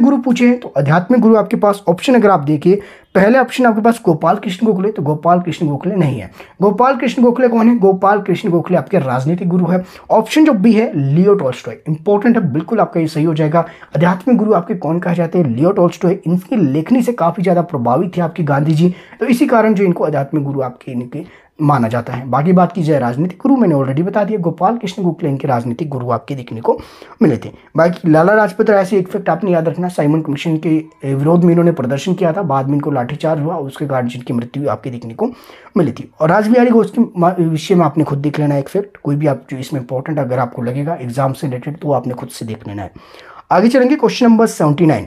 गुरु पूछे हैं। तो आध्यात्मिक गुरु आपके पास ऑप्शन अगर आप देखिए, पहले ऑप्शन आपके पास गोपाल कृष्ण गोखले, तो गोपाल कृष्ण गोखले नहीं है। गोपाल कृष्ण गोखले कौन है, गोपाल कृष्ण गोखले आपके राजनीतिक गुरु है। ऑप्शन जो बी है लियो टॉल्स्टॉय, इंपॉर्टेंट है, बिल्कुल आपका ये सही हो जाएगा। आध्यात्मिक गुरु आपके कौन कहा जाते हैं, लियो टॉल्स्टॉय। इनकी लेखनी से काफी ज्यादा प्रभावित थे आपके गांधी जी, तो इसी कारण जो इनको आध्यात्मिक गुरु आपके इनके माना जाता है। बाकी बात की जाए राजनीतिक गुरु, मैंने ऑलरेडी बता दिया, गोपाल कृष्ण गोखले इनके राजनीतिक गुरु आपके देखने को मिले थे। बाकी लाला लाजपत राय से एक फैक्ट आपने याद रखना, साइमन कमीशन के विरोध में इन्होंने प्रदर्शन किया था, बाद में इनको लाठीचार्ज हुआ, उसके कारण जिनकी मृत्यु आपके देखने को मिली थी। और रासबिहारी घोष के विषय में आपने खुद देख लेना एक फैक्ट, कोई भी आप जो इसमें इंपॉर्टेंट अगर आपको लगेगा एग्जाम से रिलेटेड तो आपने खुद से देख लेना है। आगे चलेंगे क्वेश्चन नंबर 79।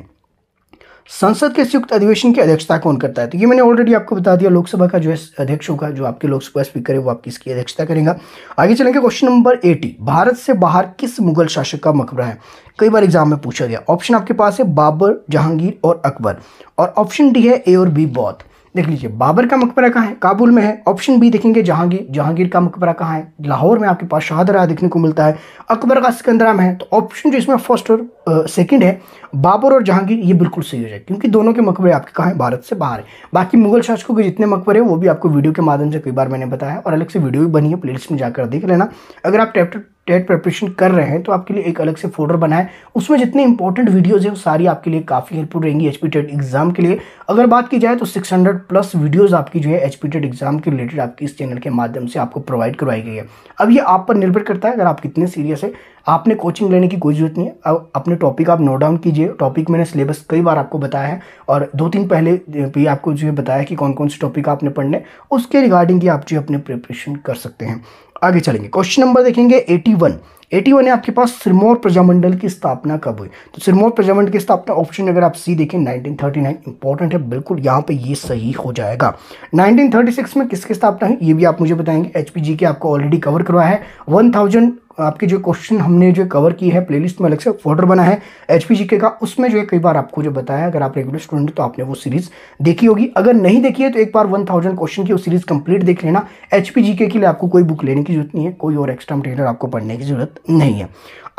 संसद के संयुक्त अधिवेशन की अध्यक्षता कौन करता है? तो ये मैंने ऑलरेडी आपको बता दिया, लोकसभा का जो है अध्यक्ष होगा, जो आपके लोकसभा स्पीकर है वो आपकी इसकी अध्यक्षता करेगा। आगे चलेंगे क्वेश्चन नंबर 80, भारत से बाहर किस मुगल शासक का मकबरा है? कई बार एग्जाम में पूछा गया। ऑप्शन आपके पास है बाबर, जहांगीर और अकबर, और ऑप्शन डी है ए और बी बौद्ध। देख लीजिए, बाबर का मकबरा कहाँ है? काबुल में है। ऑप्शन बी देखेंगे जहांगीर, जहांगीर का मकबरा कहाँ है? लाहौर में आपके पास शाहदरा देखने को मिलता है। अकबर का सिकंदरा में है। तो ऑप्शन जो इसमें फर्स्ट और सेकंड है, बाबर और जहांगीर, ये बिल्कुल सही हो जाए, क्योंकि दोनों के मकबरे आपके कहाँ है? भारत से बाहर है। बाकी मुगल शासकों के जितने मकबरे हैं वो भी आपको वीडियो के माध्यम से कई बार मैंने बताया, और अलग से वीडियो भी बनी है, प्लेलिस्ट में जाकर देख लेना। अगर आप टेट प्रिपरेशन कर रहे हैं तो आपके लिए एक अलग से फोल्डर बना है, उसमें जितने इंपॉर्टेंट वीडियोस हैं वो सारी आपके लिए काफ़ी हेल्पफुल रहेंगी एचपी टेट एग्जाम के लिए। अगर बात की जाए तो 600 प्लस वीडियोस आपकी जो है एचपी टेट एग्जाम के रिलेटेड आपकी इस चैनल के माध्यम से आपको प्रोवाइड करवाई गई है। अब ये आप पर निर्भर करता है, अगर आप कितने सीरियस है। आपने कोचिंग लेने की कोई जरूरत नहीं है। अब अपने टॉपिक आप नोट डाउन कीजिए। टॉपिक मैंने सिलेबस कई बार आपको बताया है, और 2-3 पहले भी आपको जो है बताया कि कौन कौन से टॉपिक आपने पढ़ने, उसके रिगार्डिंग ही आप जो अपने प्रिपरेशन कर सकते हैं। आगे चलेंगे, क्वेश्चन नंबर देखेंगे 81 है आपके पास, सिरमौर प्रजामंडल की स्थापना कब हुई? तो सिरमौर प्रजामंडल की स्थापना, ऑप्शन अगर आप सी देखें 1939, इंपॉर्टेंट है बिल्कुल, यहाँ पे ये सही हो जाएगा। 1936 में किसकी स्थापना है ये भी आप मुझे बताएंगे। एचपीजी के आपको ऑलरेडी कवर करवाया है। 1000 आपके जो क्वेश्चन हमने जो कवर की है, प्लेलिस्ट में अलग से फोल्डर बना है एचपीजीके का, उसमें जो है कई बार आपको जो बताया, अगर आप रेगुलर स्टूडेंट तो आपने वो सीरीज देखी होगी। अगर नहीं देखी है तो एक बार 1000 क्वेश्चन की वो सीरीज कंप्लीट देख लेना। एचपीजीके के लिए आपको कोई बुक लेने की जरूरत नहीं है, कोई और एक्स्ट्रा मटेरियल आपको पढ़ने की जरूरत नहीं है।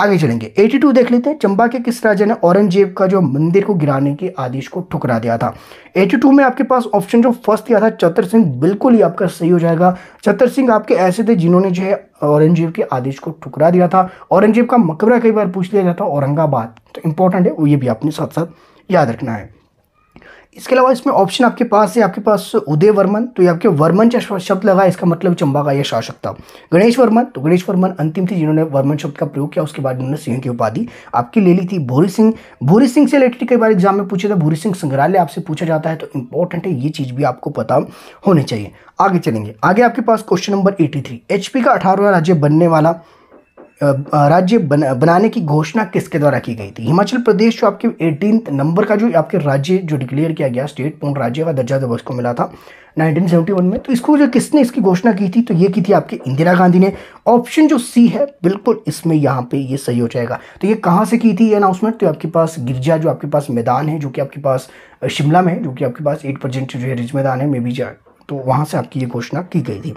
आगे चलेंगे, 82 देख लेते हैं। चंबा के किस राजा ने औरंगजेब का जो मंदिर को गिराने के आदेश को ठुकरा दिया था? 82 में आपके पास ऑप्शन जो फर्स्ट दिया था चतर सिंह, बिल्कुल ही आपका सही हो जाएगा। चतर सिंह आपके ऐसे थे जिन्होंने जो है औरंगजेब के आदेश को ठुकरा दिया था। औरंगजेब का मकबरा कई बार पूछ लिया जाता है, औरंगाबाद, तो इंपॉर्टेंट है वो, ये भी आपने साथ साथ याद रखना है। इसके अलावा इसमें ऑप्शन आपके पास है, आपके पास उदय वर्मन, तो ये आपके वर्मन शब्द लगा, इसका मतलब चंबा का यह शासक था। गणेश वर्मन, तो गणेश वर्मन अंतिम थी जिन्होंने वर्मन शब्द का प्रयोग किया, उसके बाद उन्होंने सिंह की उपाधि आपकी ले ली थी। भूरी सिंह से रिलेटेड कई बार एग्जाम में पूछे था, भूरी सिंह संग्रहालय आपसे पूछा जाता है, तो इंपॉर्टेंट है, ये चीज भी आपको पता होनी चाहिए। आगे चलेंगे, आगे आपके पास क्वेश्चन नंबर 83, एचपी का 18वां राज्य बनने वाला बनाने की घोषणा किसके द्वारा की गई थी? हिमाचल प्रदेश जो आपके 18 नंबर का जो आपके राज्य जो डिक्लेयर किया गया, स्टेट पूर्ण राज्य का दर्जा जब उसको मिला था 1971 में, तो इसको जो किसने इसकी घोषणा की थी? तो ये की थी आपकी इंदिरा गांधी ने। ऑप्शन जो सी है बिल्कुल इसमें यहाँ पे ये सही हो जाएगा। तो ये कहाँ से की थी ये अनाउंसमेंट? तो आपके पास गिरजा जो आपके पास मैदान है, जो कि आपके पास शिमला में है, जो कि आपके पास 8% जो है रिज मैदान है, मे बी जा, तो वहां से आपकी ये घोषणा की गई थी।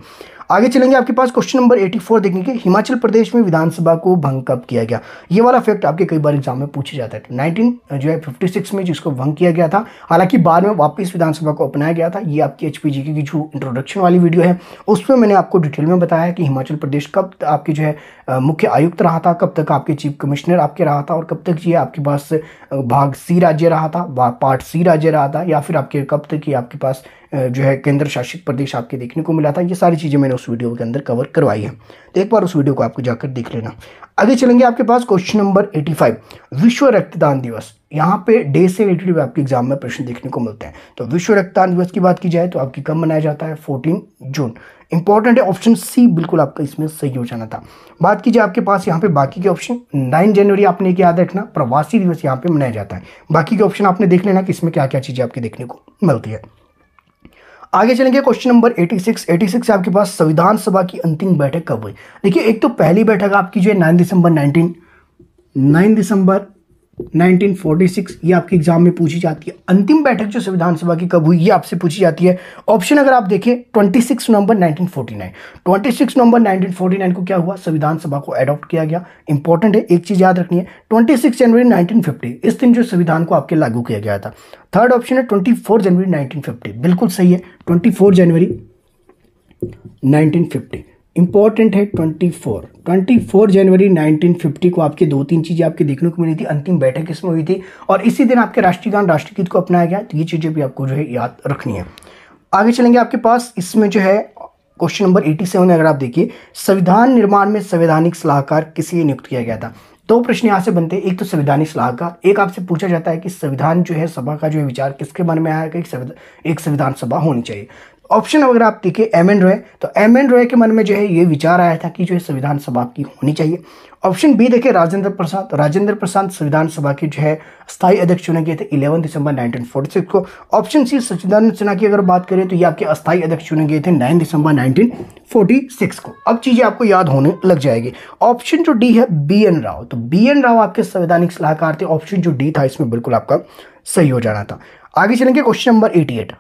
आगे चलेंगे, आपके पास क्वेश्चन नंबर 84 देखेंगे, हिमाचल प्रदेश में विधानसभा को भंग कब किया गया? ये वाला फैक्ट आपके कई बार एग्जाम में पूछा जाता है। 1956 में जिसको भंग किया गया था, हालांकि बाद में वापस विधानसभा को अपनाया गया था। ये आपकी एचपीजीके की जो इंट्रोडक्शन वाली वीडियो है उसमें मैंने आपको डिटेल में बताया है कि हिमाचल प्रदेश कब आपके जो है मुख्य आयुक्त रहा था, कब तक आपके चीफ कमिश्नर आपके रहा था, और कब तक ये आपके पास भाग सी राज्य रहा था, पार्ट सी राज्य रहा था, या फिर आपके कब तक ये आपके पास जो है केंद्र शासित प्रदेश आपके देखने को मिला था। ये सारी चीज़ें मैंने उस वीडियो के अंदर कवर करवाई है, तो एक बार उस वीडियो को आपको जाकर देख लेना। आगे चलेंगे, आपके पास क्वेश्चन नंबर 85, विश्व रक्तदान दिवस, यहाँ पे डे से रिलेटेड आपके एग्जाम में प्रश्न देखने को मिलते हैं। तो विश्व रक्तदान दिवस की बात की जाए तो आपकी कब मनाया जाता है? 14 जून। इंपॉर्टेंट है, ऑप्शन सी बिल्कुल आपका इसमें सही हो जाना था। बात कीजिए आपके पास यहाँ पे बाकी के ऑप्शन, 9 जनवरी आपने एक याद रखना, प्रवासी दिवस यहाँ पे मनाया जाता है। बाकी के ऑप्शन आपने देख लेना कि इसमें क्या क्या चीज़ें आपके देखने को मिलती है। आगे चलेंगे, क्वेश्चन नंबर 86 आपके पास संविधान सभा की अंतिम बैठक कब हुई? देखिए, एक तो पहली बैठक आपकी जो है 9 दिसंबर 1946, ये आपके एग्जाम में पूछी जाती है। अंतिम बैठक जो संविधान सभा की कब हुई ये आपसे पूछी जाती है। ऑप्शन अगर आप देखें 26 नवंबर 1949, 26 नवंबर 1949 को क्या हुआ? संविधान सभा को अडॉप्ट किया गया। इंपॉर्टेंट है, एक चीज याद रखनी है, 26 जनवरी 1950 इस दिन जो संविधान को आपके लागू किया गया था। थर्ड ऑप्शन है 24 जनवरी 1950, बिल्कुल सही है, 24 जनवरी 1950 इंपॉर्टेंट है। 24 जनवरी 1950 को आपके 2-3 चीजें आपके देखने को मिली थी। अंतिम बैठक इसमें हुई थी और इसी दिन आपके राष्ट्रीय गान राष्ट्रगीत को अपनाया गया। तो ये चीजें भी आपको जो है याद रखनी है। आगे चलेंगे, आपके पास इसमें जो है क्वेश्चन नंबर 87 अगर आप देखिए, संविधान निर्माण में संवैधानिक सलाहकार किसे नियुक्त किया गया था? 2 प्रश्न यहाँ से बनते हैं, एक तो संवैधानिक सलाहकार, एक आपसे पूछा जाता है कि संविधान जो है सभा का जो है विचार किसके मन में आया कि एक संविधान सभा होनी चाहिए। ऑप्शन अगर आप देखें एम एन रॉय, तो एम एन रॉय के मन में जो है ये विचार आया था कि जो है संविधान सभा की होनी चाहिए। ऑप्शन बी देखें राजेंद्र प्रसाद, तो राजेंद्र प्रसाद संविधान सभा के जो है स्थायी अध्यक्ष चुने गए थे 11 दिसंबर 1946 को। ऑप्शन सी सच्चिदानंद सिन्हा की अगर बात करें तो ये आपके अस्थायी अध्यक्ष चुने गए थे 9 दिसंबर 1946 को। अब चीजें आपको याद होने लग जाएगी। ऑप्शन जो डी है बी एन राव, तो बी एन राव आपके संवैधानिक सलाहकार थे। ऑप्शन जो डी था इसमें बिल्कुल आपका सही हो जाना था। आगे चलेंगे क्वेश्चन नंबर 88,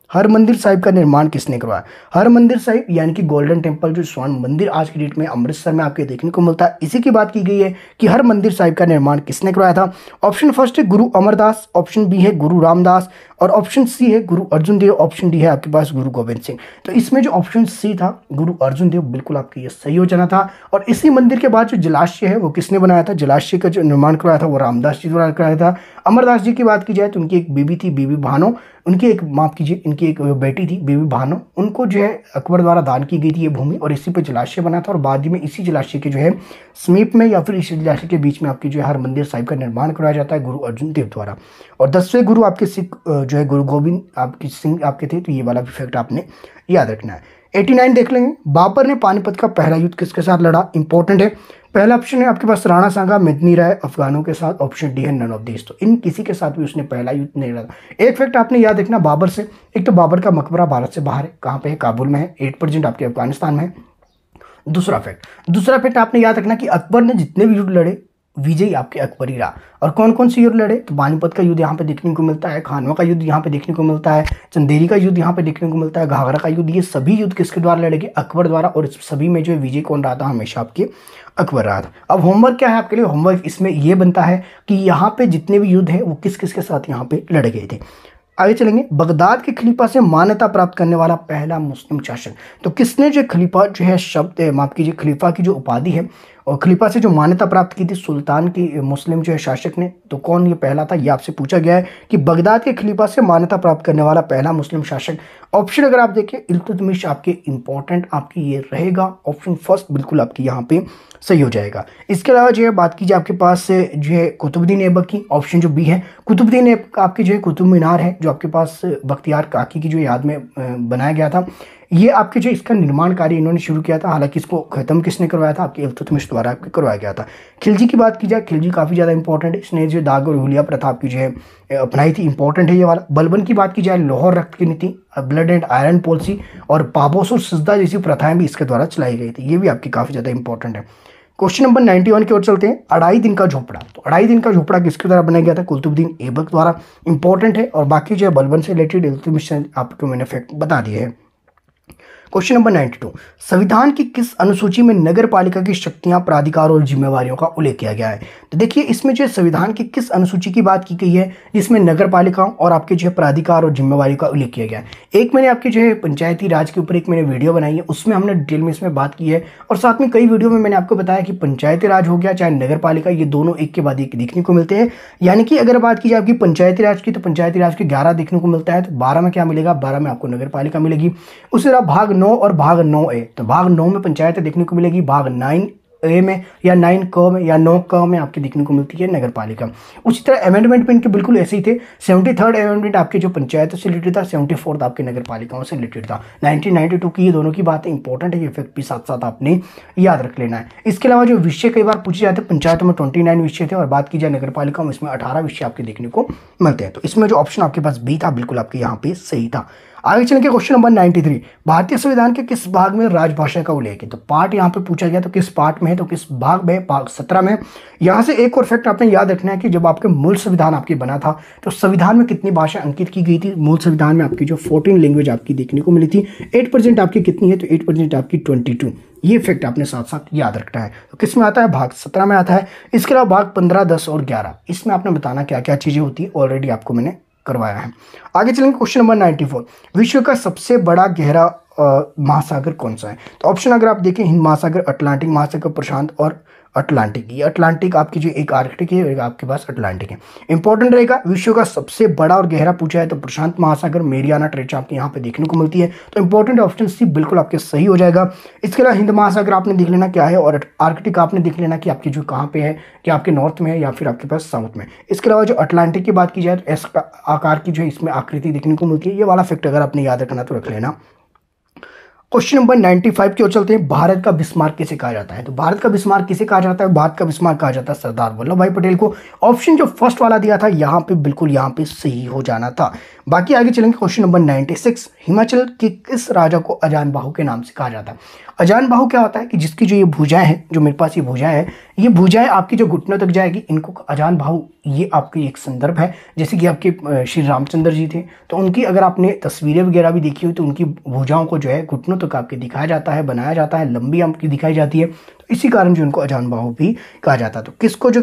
हरमंदिर साहिब का निर्माण किसने करवाया? हरमंदिर साहिब यानी कि गोल्डन टेम्पल, जो स्वर्ण मंदिर आज की डेट में अमृतसर में आपके देखने को मिलता है, इसी की बात की गई है कि हरमंदिर साहिब का निर्माण किसने करवाया था। ऑप्शन फर्स्ट है गुरु अमरदास, ऑप्शन बी है गुरु रामदास और ऑप्शन सी है गुरु अर्जुन देव, ऑप्शन डी है आपके पास गुरु गोविंद सिंह। तो इसमें जो ऑप्शन सी था गुरु अर्जुन देव, बिल्कुल आपके ये सही हो जाना था। और इसी मंदिर के बाद जो जलाशय है वो किसने बनाया था? जलाशय का जो निर्माण करवाया था वो रामदास जी द्वारा कराया था। अमरदास जी की बात की जाए तो उनकी एक बीबी थी, बीबी भानो, उनकी एक माफ कीजिए इनकी एक बेटी थी बीबी भानो, उनको जो है अकबर द्वारा दान की गई थी ये भूमि और इसी पे जलाशय बना था। और बाद में इसी जलाशय के जो है समीप में या फिर इसी जलाशय के बीच में आपकी जो है हरमंदिर साहिब का निर्माण कराया जाता है गुरु अर्जुन देव द्वारा। और 10वें गुरु आपके सिख जो है गुरु गोविंद आपकी सिंह आपके थे, तो ये वाला भी फैक्ट आपने याद रखना है। 89 देख लेंगे, बाबर ने पानीपत का पहला युद्ध किसके साथ लड़ा? इंपॉर्टेंट है। पहला ऑप्शन है आपके पास राणा सांगा मेदिनी राय अफगानों के साथ, ऑप्शन डी है नन ऑफ दिस। तो इन किसी के साथ भी उसने पहला युद्ध नहीं लड़ा। एक फैक्ट आपने याद रखना बाबर से, एक तो बाबर का मकबरा भारत से बाहर है, कहाँ पे है? काबुल में है। 8% आपके अफगानिस्तान में है। दूसरा फैक्ट आपने याद रखना कि अकबर ने जितने भी युद्ध लड़े विजयी आपके अकबर ही रहा। और कौन कौन से युद्ध लड़े? तो पानीपत का युद्ध यहाँ पे देखने को मिलता है, खानवा का युद्ध यहाँ पे देखने को मिलता है, चंदेरी का युद्ध यहाँ पे देखने को मिलता है, घाघरा का युद्ध, ये सभी युद्ध किसके द्वारा लड़े गए? अकबर द्वारा। और इस सभी में जो है विजय कौन रहा था? हमेशा आपके अकबर रहा था। अब होमवर्क क्या है आपके लिए? होमवर्क इसमें यह बनता है कि यहाँ पे जितने भी युद्ध है वो किस किस के साथ यहाँ पे लड़े गए थे। आगे चलेंगे, बगदाद के खलीफा से मान्यता प्राप्त करने वाला पहला मुस्लिम शासक। तो किसने जो खलीफा जो है शब्द माफ कीजिए खलीफा की जो उपाधि है और खलीफा से जो मान्यता प्राप्त की थी सुल्तान की मुस्लिम जो है शासक ने, तो कौन ये पहला था? ये आपसे पूछा गया है कि बगदाद के खलीफा से मान्यता प्राप्त करने वाला पहला मुस्लिम शासक। ऑप्शन अगर आप देखें इल्तुतमिश आपके इंपॉर्टेंट आपकी ये रहेगा, ऑप्शन फर्स्ट बिल्कुल आपकी यहाँ पे सही हो जाएगा। इसके अलावा जो है बात कीजिए आपके पास जो है कुतुबुद्दीन ऐबक की, ऑप्शन जो बी है कुतुबुद्दीन ऐबक आपकी जो है कुतुब मीनार है जो आपके पास बख्तियार काकी की जो याद में बनाया गया था। ये आपके जो इसका निर्माण कार्य इन्होंने शुरू किया था, हालांकि इसको खत्म किसने करवाया था? आपके इल्तुतमिश द्वारा आपके करवाया गया था। खिलजी की बात की जाए, खिलजी काफ़ी ज़्यादा इंपॉर्टेंट है, इसने जो दाग और हुलिया प्रथा आपकी जो है अपनाई थी, इंपॉर्टेंट है ये वाला। बलबन की बात की जाए, लाहौर रक्त की नीति, ब्लड एंड आयरन पॉलिसी और पाबोस और सिजदा जैसी प्रथाएं भी इसके द्वारा चलाई गई थी, ये भी आपकी काफ़ी ज़्यादा इंपॉर्टेंट है। क्वेश्चन नंबर 91 की ओर चलते हैं। अढ़ाई दिन का झोपड़ा, तो अढ़ाई दिन का झोपड़ा किसके द्वारा बनाया गया था? कुतुबुद्दीन ऐबक द्वारा, इंपॉर्टेंट है। और बाकी जो है बलबन से रिलेटेड इल्तुतमिश आपको मैंने फैक्ट बता दिए हैं। क्वेश्चन नंबर 92, संविधान की किस अनुसूची में नगर पालिका की शक्तियां, प्राधिकार और जिम्मेवारियों का उल्लेख किया गया है? तो देखिए इसमें जो संविधान की किस अनुसूची की बात की गई है जिसमें नगर पालिकाओं और आपके जो है प्राधिकार और जिम्मेवारियों का उल्लेख किया गया है। एक मैंने आपके जो है पंचायती राज के ऊपर एक मैंने वीडियो बनाई है, उसमें हमने डिटेल में इसमें बात की है। और साथ में कई वीडियो में मैंने आपको बताया कि पंचायती राज हो गया चाहे नगर पालिका, ये दोनों एक के बाद एक देखने को मिलते हैं। यानी कि अगर बात की जाए आपकी पंचायती राज की, तो पंचायती राज के 11 देखने को मिलता है, तो 12 में क्या मिलेगा? 12 में आपको नगर पालिका मिलेगी। उसी तरह भाग 9 और भाग 9A, तो भाग 9 में पंचायत देखने को मिलेगी, भाग 9A में या 9क में या 9क में आपके देखने को मिलती है नगर पालिका। उसी तरह अमेंडमेंट में इनके बिल्कुल ऐसे ही थे। 73rd अमेंडमेंट आपके जो पंचायतों से रिलेटेड था, 74th आपके नगर पालिकाओं से रिलेटेड था। 1992 की ये दोनों की बातें इंपॉर्टेंट है, ये फैक्ट भी साथ साथ आपने याद रख लेना है। इसके अलावा जो विषय कई बार पूछे जाते हैं, पंचायतों में 29 विषय थे और बात की जाए नगर पालिकाओं में इसमें 18 विषय आपके देखने को मिलते हैं। तो इसमें जो ऑप्शन आपके पास बी था बिल्कुल आपके यहाँ पे सही था। आगे चलेंगे क्वेश्चन नंबर 93, भारतीय संविधान के किस भाग में राजभाषा का उल्लेख है? तो पार्ट यहाँ पे पूछा गया, तो किस पार्ट में है, तो किस भाग में? भाग 17 में। यहाँ से एक और फैक्ट आपने याद रखना है कि जब आपके मूल संविधान आपके बना था तो संविधान में कितनी भाषा अंकित की गई थी? मूल संविधान में आपकी जो 14 लैंग्वेज आपकी देखने को मिली थी। 8% आपकी कितनी है? तो 8% आपकी 22। ये फैक्ट आपने साथ साथ याद रखना है। तो किस में आता है? भाग 17 में आता है। इसके अलावा भाग 15, 10 और 11, इसमें आपने बताना क्या क्या चीज़ें होती है, ऑलरेडी आपको मैंने करवाया है। आगे चलेंगे क्वेश्चन नंबर 94, विश्व का सबसे बड़ा गहरा महासागर कौन सा है? तो ऑप्शन अगर आप देखें हिंद महासागर, अटलांटिक महासागर, प्रशांत और अटलांटिक। ये अटलांटिक आपकी जो एक आर्कटिक है, एक आपके पास अटलांटिक है। इंपॉर्टेंट रहेगा, विश्व का सबसे बड़ा और गहरा पूछा है तो प्रशांत महासागर, मेरियाना ट्रेंच आपके यहाँ पे देखने को मिलती है। तो इंपॉर्टेंट ऑप्शन सी बिल्कुल आपके सही हो जाएगा। इसके अलावा हिंद महासागर आपने देख लेना क्या है, और आर्कटिक आपने देख लेना कि आपकी जो कहाँ पे है, कि आपके नॉर्थ में है या फिर आपके पास साउथ में। इसके अलावा जो अटलांटिक की बात की जाए तो एस आकार की जो इसमें आकृति देखने को मिलती है। ये वाला फैक्ट अगर आपने याद रखना तो रख लेना। क्वेश्चन नंबर 95 की ओर चलते हैं। भारत का बिस्मार्क किसे कहा जाता है? तो भारत का बिस्मार्क किसे कहा जाता है? भारत का बिस्मार्क कहा जाता है सरदार वल्लभ भाई पटेल को। ऑप्शन जो फर्स्ट वाला दिया था यहाँ पे बिल्कुल यहाँ पे सही हो जाना था। बाकी आगे चलेंगे। क्वेश्चन नंबर 96, हिमाचल के किस राजा को अजान बाहु के नाम से कहा जाता है? अजान बाहु क्या होता है कि जिसकी जो ये भुजाएं हैं, जो मेरे पास ये भुजाएं है, ये भुजाएं आपकी जो घुटनों तक जाएगी, इनको अजान बाहु, ये आपकी एक संदर्भ है। जैसे कि आपके श्री रामचंद्र जी थे, तो उनकी अगर आपने तस्वीरें वगैरह भी देखी हुई तो उनकी भुजाओं को जो है घुटनों तक आपके दिखाया जाता है, बनाया जाता है, लंबी आपकी दिखाई जाती है। तो इसी कारण जो उनको अजान बाहु भी कहा जाता है। तो किसको जो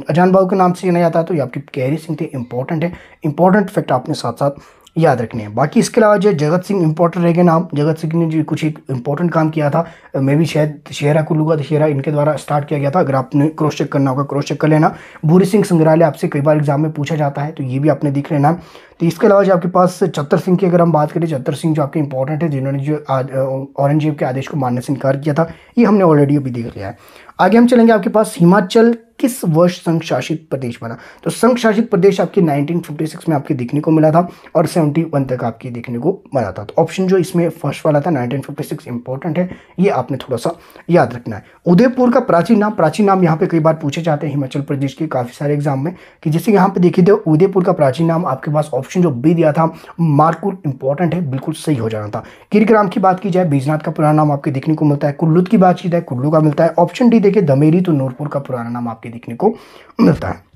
अजान बाहु के नाम से जाना जाता है? तो ये आपके केहरी सिंह थे। इंपॉर्टेंट है, इंपॉर्टेंट फैक्ट आपने साथ साथ याद रखने हैं। बाकी इसके अलावा जो जगत सिंह इंपॉर्टेंट रहेगा नाम। जगत सिंह ने जो कुछ एक इंपॉर्टेंट काम किया था, मैं भी शायद दशहरा कुल्लू का दशहरा इनके द्वारा स्टार्ट किया गया था। अगर आपने क्रॉस चेक करना होगा क्रॉस चेक कर लेना। भूरी सिंह संग्रहालय आपसे कई बार एग्जाम में पूछा जाता है, तो ये भी आपने देख लेना। तो इसके अलावा जो आपके पास चतर सिंह की अगर हम बात करें, चतर सिंह जो आपके इंपॉर्टेंट है, जिन्होंने जो औरंगजेब के आदेश को मानने से इनकार किया था, ये हमने ऑलरेडी अभी देख लिया है। आगे हम चलेंगे। आपके पास हिमाचल किस वर्ष संघ शासित प्रदेश बना? तो संघ शासित प्रदेश आपके 1956 में आपके देखने को मिला था और 71 तक आपके देखने को मिला था। तो ऑप्शन जो इसमें फर्स्ट वाला था 1956 इंपॉर्टेंट है, ये आपने थोड़ा सा याद रखना है। उदयपुर का प्राचीन नाम यहाँ पे कई बार पूछे जाते हैं हिमाचल प्रदेश के काफी सारे एग्जाम में, कि जैसे यहाँ पे देखिए तो उदयपुर का प्राचीन नाम आपके पास ऑप्शन जो बी दिया था मारकुल, इंपॉर्टेंट है, बिल्कुल सही हो जाना था। गिरग्राम की बात की जाए, बैजनाथ का पुराना नाम आपके देखने को मिलता है। कुल्लू की बात की जाए, कुल्लू का मिलता है। ऑप्शन डी देखिए धमेरी, तो नूरपुर का पुराना नाम आपके देखने को मिलता है।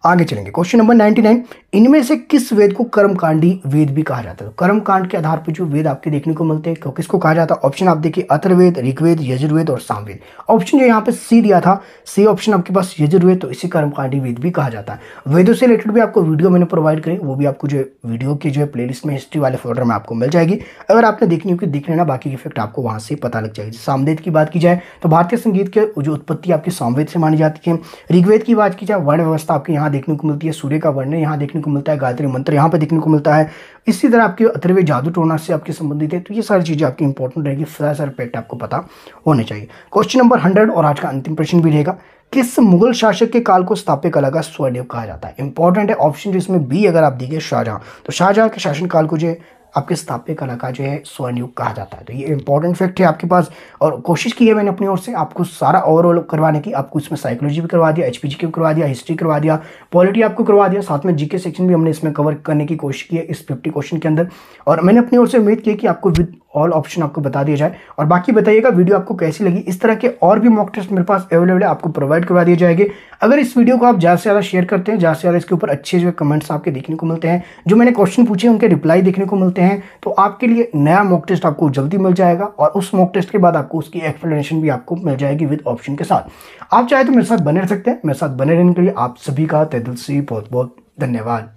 आगे चलेंगे। क्वेश्चन नंबर 99, इनमें से किस वेद को कर्मकांडी वेद भी कहा जाता है? तो कर्मकांड के आधार पर जो वेद आपके देखने को मिलते हैं, किसको कहा जाता है? ऑप्शन आप देखिए अथर्ववेद, ऋग्वेद, यजुर्वेद और सामवेद। ऑप्शन जो यहाँ पे सी दिया था, सी ऑप्शन आपके पास यजुर्वेद, तो इसे कर्मकांडी वेद भी कहा जाता है। वेदों से रिलेटेड भी आपको वीडियो मैंने प्रोवाइड करी, वो भी आपको जो वीडियो की जो है प्लेलिस्ट में हिस्ट्री वाले फोल्डर में आपको मिल जाएगी। अगर आपने देखनी होगी देख लेना, बाकी इफेक्ट आपको वहां से पता लग जाएगी। सामवेद की बात की जाए तो भारतीय संगीत के जो उत्पत्ति आपकी सामवेद से मानी जाती है। ऋग्वेद की बात की जाए, वर्ण व्यवस्था आपके यहाँ देखने को मिलती है। सूर्य का वर्णन यहाँ देखने को मिलता है। गायत्री मंत्र यहाँ पे देखने को मिलता है। इसी तरह आपके अथर्ववेद जादू टोना से आपके संबंधित है। तो ये सारी चीजें आपकी इंपॉर्टेंट रहेगी, सारे फैक्ट आपको पता होने चाहिए। क्वेश्चन नंबर 100 और आज का अंतिम प्रश्न भी रहेगा, किस मुगल शासक के काल को स्थापत्य कला का स्वर्णयुग कहा जाता है? इंपॉर्टेंट है ऑप्शन जो इसमें बी अगर आप देखिए शाहजहां, तो शाहजहां के शासनकाल को जो आपके स्थापत्य कला का जो है स्वर्णयुग कहा जाता है। तो ये इंपॉर्टेंट फैक्ट है आपके पास, और कोशिश की है मैंने अपनी ओर से आपको सारा ओवरऑल करवाने की। आपको इसमें साइकोलॉजी भी करवा दिया, एचपीजी भी करवा दिया, हिस्ट्री करवा दिया, पॉलिटी आपको करवा दिया, साथ में जीके सेक्शन भी हमने इसमें कवर करने की कोशिश की है इस 50 क्वेश्चन के अंदर। और मैंने अपनी ओर से उम्मीद की कि आपको विद ऑल ऑप्शन आपको बता दिया जाए। और बाकी बताइएगा वीडियो आपको कैसी लगी। इस तरह के और भी मॉक टेस्ट मेरे पास अवेलेबल है, आपको प्रोवाइड करवा दिए जाएंगे। अगर इस वीडियो को आप ज़्यादा से ज़्यादा शेयर करते हैं, ज़्यादा से ज़्यादा इसके ऊपर अच्छे जो कमेंट्स आपके देखने को मिलते हैं, जो मैंने क्वेश्चन पूछे उनके रिप्लाई देखने को मिलते हैं, तो आपके लिए नया मॉक टेस्ट आपको जल्दी मिल जाएगा। और उस मॉक टेस्ट के बाद आपको उसकी एक्सप्लेनेशन भी आपको मिल जाएगी विद ऑप्शन के साथ। आप चाहे तो मेरे साथ बने रह सकते हैं। मेरे साथ बने रहने के लिए आप सभी का तहे दिल से बहुत बहुत धन्यवाद।